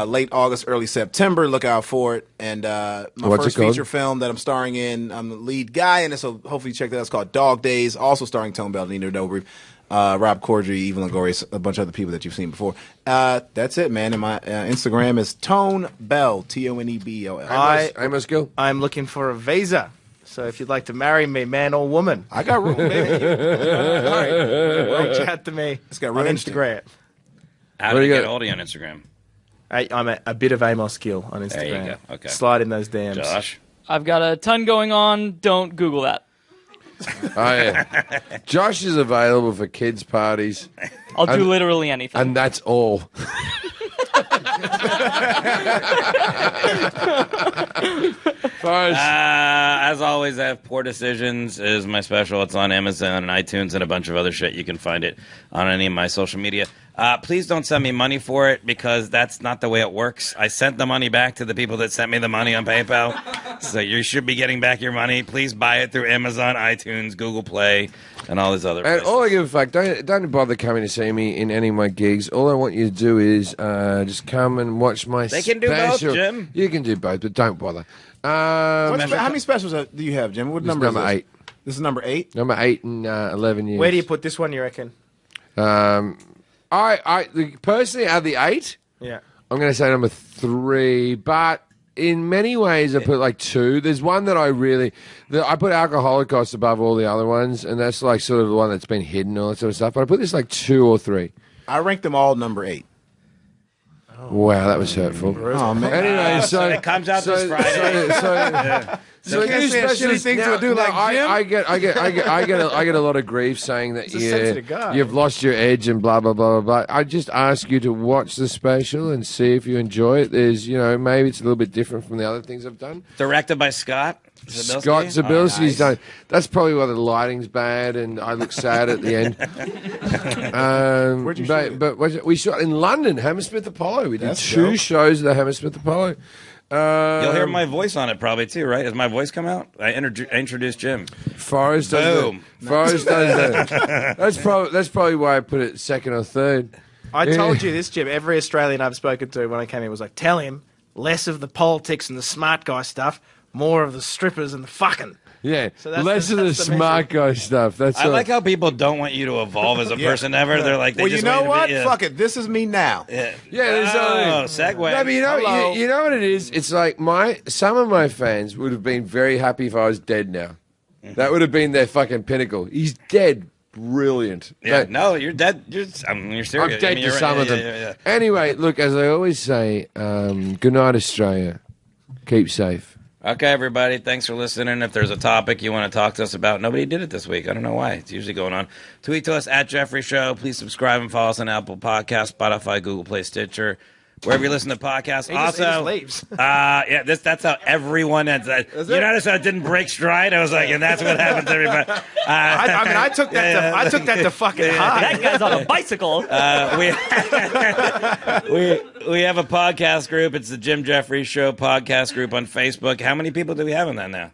late August, early September. Look out for it. And my What's first it called? feature film that I'm starring in. I'm the lead guy in it, so hopefully you check that out. It's called Dog Days, also starring Tone Bell and Nina Dobrev. Rob Corddry, Evelyn Longoria, a bunch of other people that you've seen before. That's it, man. And my Instagram is Tone Bell, TONEBELL. Amos Gill. I'm looking for a visa. So if you'd like to marry me, man or woman, I got room, baby. reach out to me It's got on room. Instagram. How What do do you you get got? hold of you on Instagram? I'm a bit of Amos Gill on Instagram. There you go. Okay. Slide in those DMs. Josh? I've got a ton going on. Don't Google that. Oh, yeah. Josh is available for kids' parties, I'll do literally anything. and that's all. Forrest. As always, I have Poor Decisions is my special. It's on Amazon and iTunes and a bunch of other shit. You can find it on any of my social media. Please don't send me money for it because that's not the way it works. I sent the money back to the people that sent me the money on PayPal. So you should be getting back your money. Please buy it through Amazon, iTunes, Google Play, and all these other And places. all I give a fuck, don't bother coming to see me in any of my gigs. All I want you to do is just come and watch my They special. can do both, Jim. You can do both, but don't bother. How many specials do you have, Jim? What number is number this? 8. This is number 8? Number 8 and 11 years. Where do you put this one, you reckon? Personally, out of the 8, Yeah. I'm going to say number 3, but in many ways I put like 2. There's one that I put Alcoholicost above all the other ones, and that's like sort of the one that's been hidden, all that sort of stuff. But I put this like 2 or 3. I ranked them all number 8. Wow, that was hurtful. Oh, man. Anyway, so it comes out this Friday. So You can't say a shitty thing to a dude like Jim. I get a lot of grief saying that a sensitive guy. you've lost your edge and blah blah blah blah blah. I just ask you to watch the special and see if you enjoy it. There's maybe it's a little bit different from the other things I've done. Directed by Scott Scott Zabilski's done. That's probably why the lighting's bad and I look sad at the end. Where'd you shoot it? But we shot in London, Hammersmith Apollo. We did That's 2 dope. shows at the Hammersmith Apollo. You'll hear my voice on it probably too, right? Has my voice come out? I introduced Jim. Forrest does Boom. Forrest does that. That's probably why I put it 2nd or 3rd. I told you this, Jim. Every Australian I've spoken to when I came here was like, tell him less of the politics and the smart guy stuff, more of the strippers and the fucking. Yeah, So that's less the- of the that's the smart guy stuff. That's I all. like how people don't want you to evolve as a person ever. They're like, they Well, you just know want what? you to be, Fuck it. This is me now. Yeah, there's segue. No, but Hello. you know what it is? It's like some of my fans would have been very happy if I was dead now. That would have been their fucking pinnacle. He's dead. Brilliant. Yeah, But no, you're dead. You're serious. I'm dead to some of them. Anyway, look, as I always say, good night, Australia. Keep safe. Okay, everybody, thanks for listening. If there's a topic you want to talk to us about, nobody did it this week. I don't know why. It's usually going on. Tweet to us at Jefferies Show. Please subscribe and follow us on Apple Podcasts, Spotify, Google Play, Stitcher, wherever you listen to podcasts. He just leaves. Yeah, that's how everyone ends. You notice how it didn't break stride? I was like, and that's what happens to everybody. I took that to fucking heart. That guy's on a bicycle. We have a podcast group. It's the Jim Jefferies Show podcast group on Facebook. How many people do we have in that now?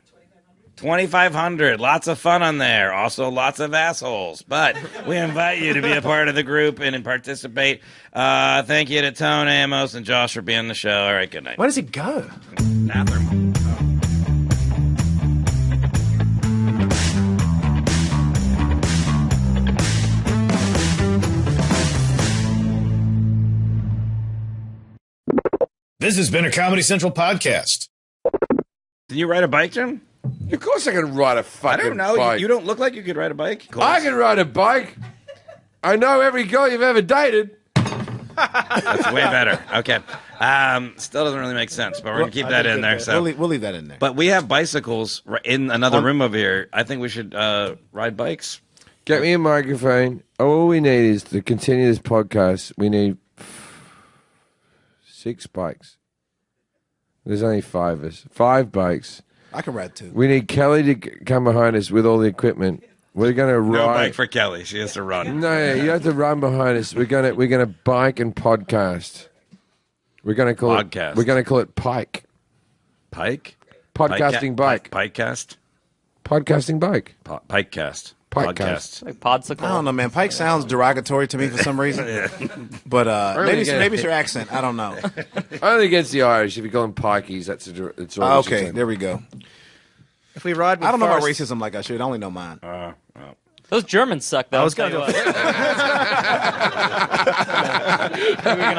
2,500. Lots of fun on there. Also, lots of assholes. But we invite you to be a part of the group and participate. Thank you to Tone, Amos, and Josh for being on the show. All right, good night. Where does he go? Bathroom. This has been a Comedy Central podcast. Did you ride a bike, Jim? Of course I can ride a I fucking don't know. bike. You don't look like you could ride a bike. I can ride a bike. I know every girl you've ever dated. That's way better. Okay. Still doesn't really make sense, but we're going to keep that in there. So. We'll leave that in there. But we have bicycles in another room over here. I think we should ride bikes. Get me a microphone. All we need is to continue this podcast. We need 6 bikes. There's only 5 of us. 5 bikes. I can ride 2. We need Kelly to come behind us with all the equipment. We're going to ride. No bike for Kelly. She has to run. No, you have to run behind us. We're gonna bike and podcast. We're gonna call Podcast. it. We're gonna call it Pike. Pike? Podcasting bike. Pikecast? Podcasting bike. Pikecast. Podcast. Like podsicle. I don't know, man. Pike sounds derogatory to me for some reason. But maybe it's your accent. I don't know. Only against the Irish. If you call them pikeys, it's all. Okay, there we go. If we ride with I don't know about Forrest- racism like I should. I only know mine. Those Germans suck, though. I was going to. We can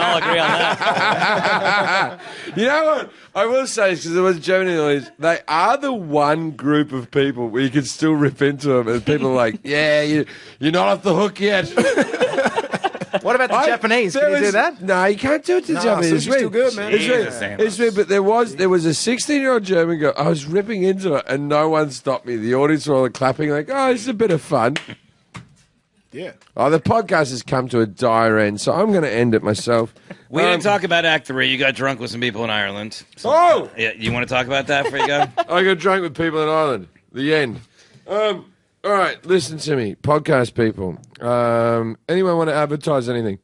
all agree on that. You know what? I will say, because there was Germany noise, they are the one group of people where you can still rip into them, and people are like, yeah, you're not off the hook yet. What about the Japanese? Can you do that? No, you can't do it to Japanese. Sushi's too good, man. It's weird, but there was a 16-year-old German girl. I was ripping into it, and no one stopped me. The audience were all clapping, like, "Oh, it's a bit of fun." Yeah. Oh, the podcast has come to a dire end, so I'm going to end it myself. We didn't talk about Act 3. You got drunk with some people in Ireland. Yeah, you want to talk about that before you go? I got drunk with people in Ireland. The end. All right, listen to me, podcast people. Anyone want to advertise anything?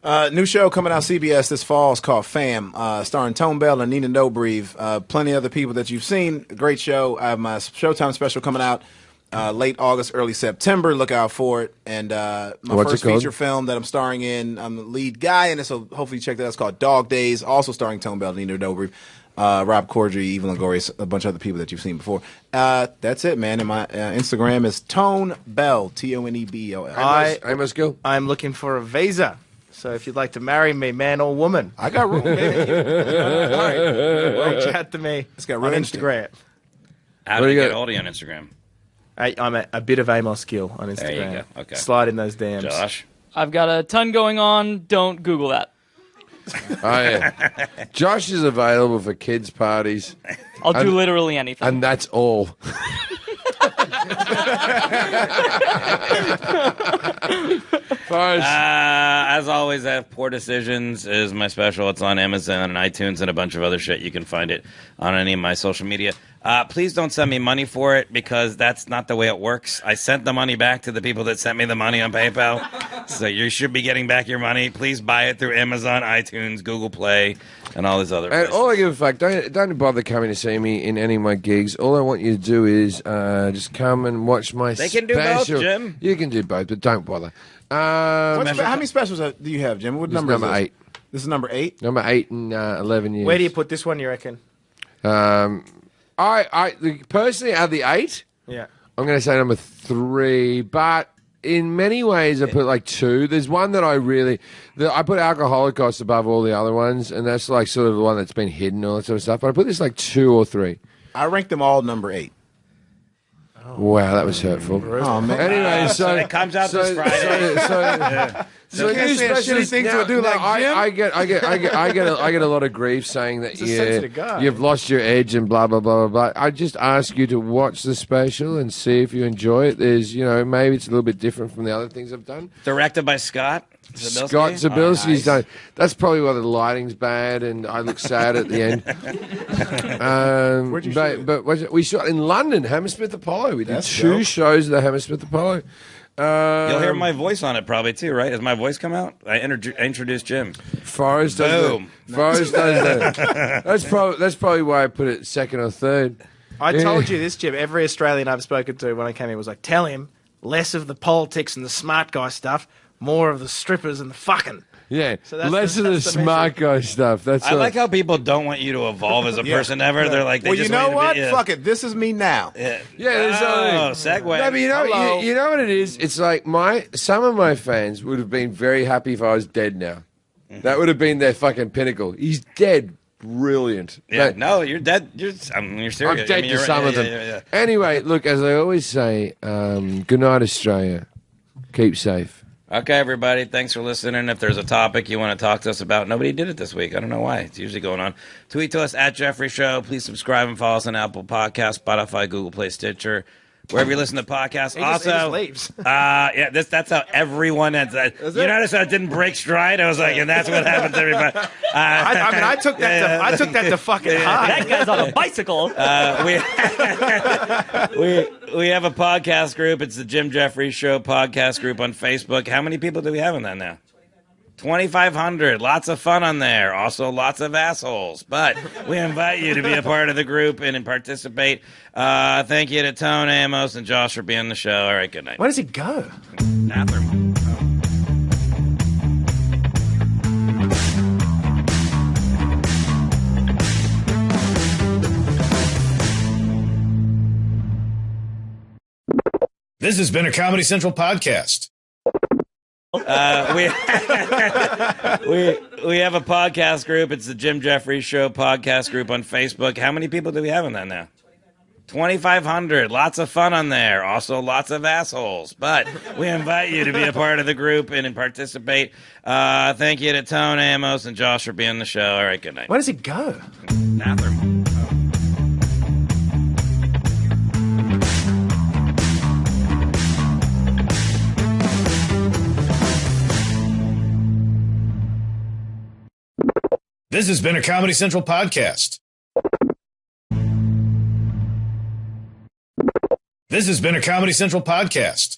New show coming out CBS this fall is called Fam, starring Tone Bell and Nina Dobrev. Plenty of other people that you've seen. Great show. I have my Showtime special coming out late August, early September. Look out for it. And my first feature film that I'm starring in, I'm the lead guy in it, so hopefully check that out. It's called Dog Days, also starring Tone Bell and Nina Dobrev. Rob Corddry, Evelyn Gorius, a bunch of other people that you've seen before. That's it, man. And my Instagram is Tone Bell, TONEBELL. Amos Gill. I'm looking for a visa. So if you'd like to marry me, man or woman, I got room, baby. All right. reach out to me It's got on real Instagram. How do you get hold of you on Instagram? I'm a bit of Amos Gill on Instagram. There you go. Okay. Slide in those DMs. Josh? I've got a ton going on. Don't Google that. Oh, yeah. Josh is available for kids' parties, I'll do literally anything. and that's all. As always, I have Poor Decisions is my special. It's on Amazon and iTunes and a bunch of other shit. You can find it on any of my social media. Please don't send me money for it because that's not the way it works. I sent the money back to the people that sent me the money on PayPal. So you should be getting back your money. Please buy it through Amazon, iTunes, Google Play, and all these other And places. all I give a fuck, don't bother coming to see me in any of my gigs. All I want you to do is just come and watch my They special. can do both, Jim. You can do both, but don't bother. How many specials do you have, Jim? What This is number number is this? 8. This is number 8? Number 8 in 11 years. Where do you put this one, you reckon? Personally, out of the 8, Yeah. I'm going to say number 3, but in many ways I put like 2. There's one that I put Alcoholicost above all the other ones, and that's like sort of the one that's been hidden, all that sort of stuff. But I put this like 2 or 3. I ranked them all number 8. Wow, that was hurtful. Oh man. Anyway, so it comes out this Friday. So You can't say a shitty thing to a dude like Jim. I get a lot of grief saying that a sensitive guy. you've lost your edge and blah blah blah blah blah. I just ask you to watch the special and see if you enjoy it. There's, maybe it's a little bit different from the other things I've done. Directed by Scott Zabilski. Scott Zabilski's nice. done. That's probably why the lighting's bad and I look sad at the end. Where'd you shoot but we shot in London, Hammersmith Apollo. We did That's 2 dope. shows at the Hammersmith Apollo. You'll hear my voice on it probably too, right? Has my voice come out? I introduced Jim. Forrest does Boom. Forrest does that. That's probably why I put it second or third. I told you this, Jim. Every Australian I've spoken to when I came here was like, tell him less of the politics and the smart guy stuff, more of the strippers and the fucking. Yeah, So that's less of the that's the smart guy stuff. That's I all. like how people don't want you to evolve as a person ever. They're like, they Well, just you know want you what? to be, Fuck it. This is me now. Yeah, there's segue. No, but Hello. you know what it is? It's like some of my fans would have been very happy if I was dead now. That would have been their fucking pinnacle. He's dead. Brilliant. Yeah, But no, you're dead. You're serious. I'm dead to you're some right. of them. Yeah. Anyway, look, as I always say, good night, Australia. Keep safe. Okay, everybody. Thanks for listening. If there's a topic you want to talk to us about, nobody did it this week. I don't know why. It's usually going on. Tweet to us at Jeffrey Show. Please subscribe and follow us on Apple Podcasts, Spotify, Google Play, Stitcher, wherever you listen to podcasts. He just Also, leaves. yeah, that's how everyone ends. You notice how it didn't break stride? I was like, and that's what happens to everybody. I mean, I took that. I took that to fucking heart. That guy's on a bicycle. We have a podcast group. It's the Jim Jefferies Show podcast group on Facebook. How many people do we have in that now? 2,500. Lots of fun on there. Also, lots of assholes. But we invite you to be a part of the group and participate. Thank you to Tone, Amos, and Josh for being on the show. All right, good night. Where does it go? Bathroom. This has been a Comedy Central podcast. We have a podcast group. It's the Jim Jefferies Show podcast group on Facebook. How many people do we have in that now? 2,500. Lots of fun on there. Also, lots of assholes. But we invite you to be a part of the group and participate. Thank you to Tone, Amos, and Josh for being on the show. All right, good night. Where does it go? Bathroom. This has been a Comedy Central podcast. This has been a Comedy Central podcast.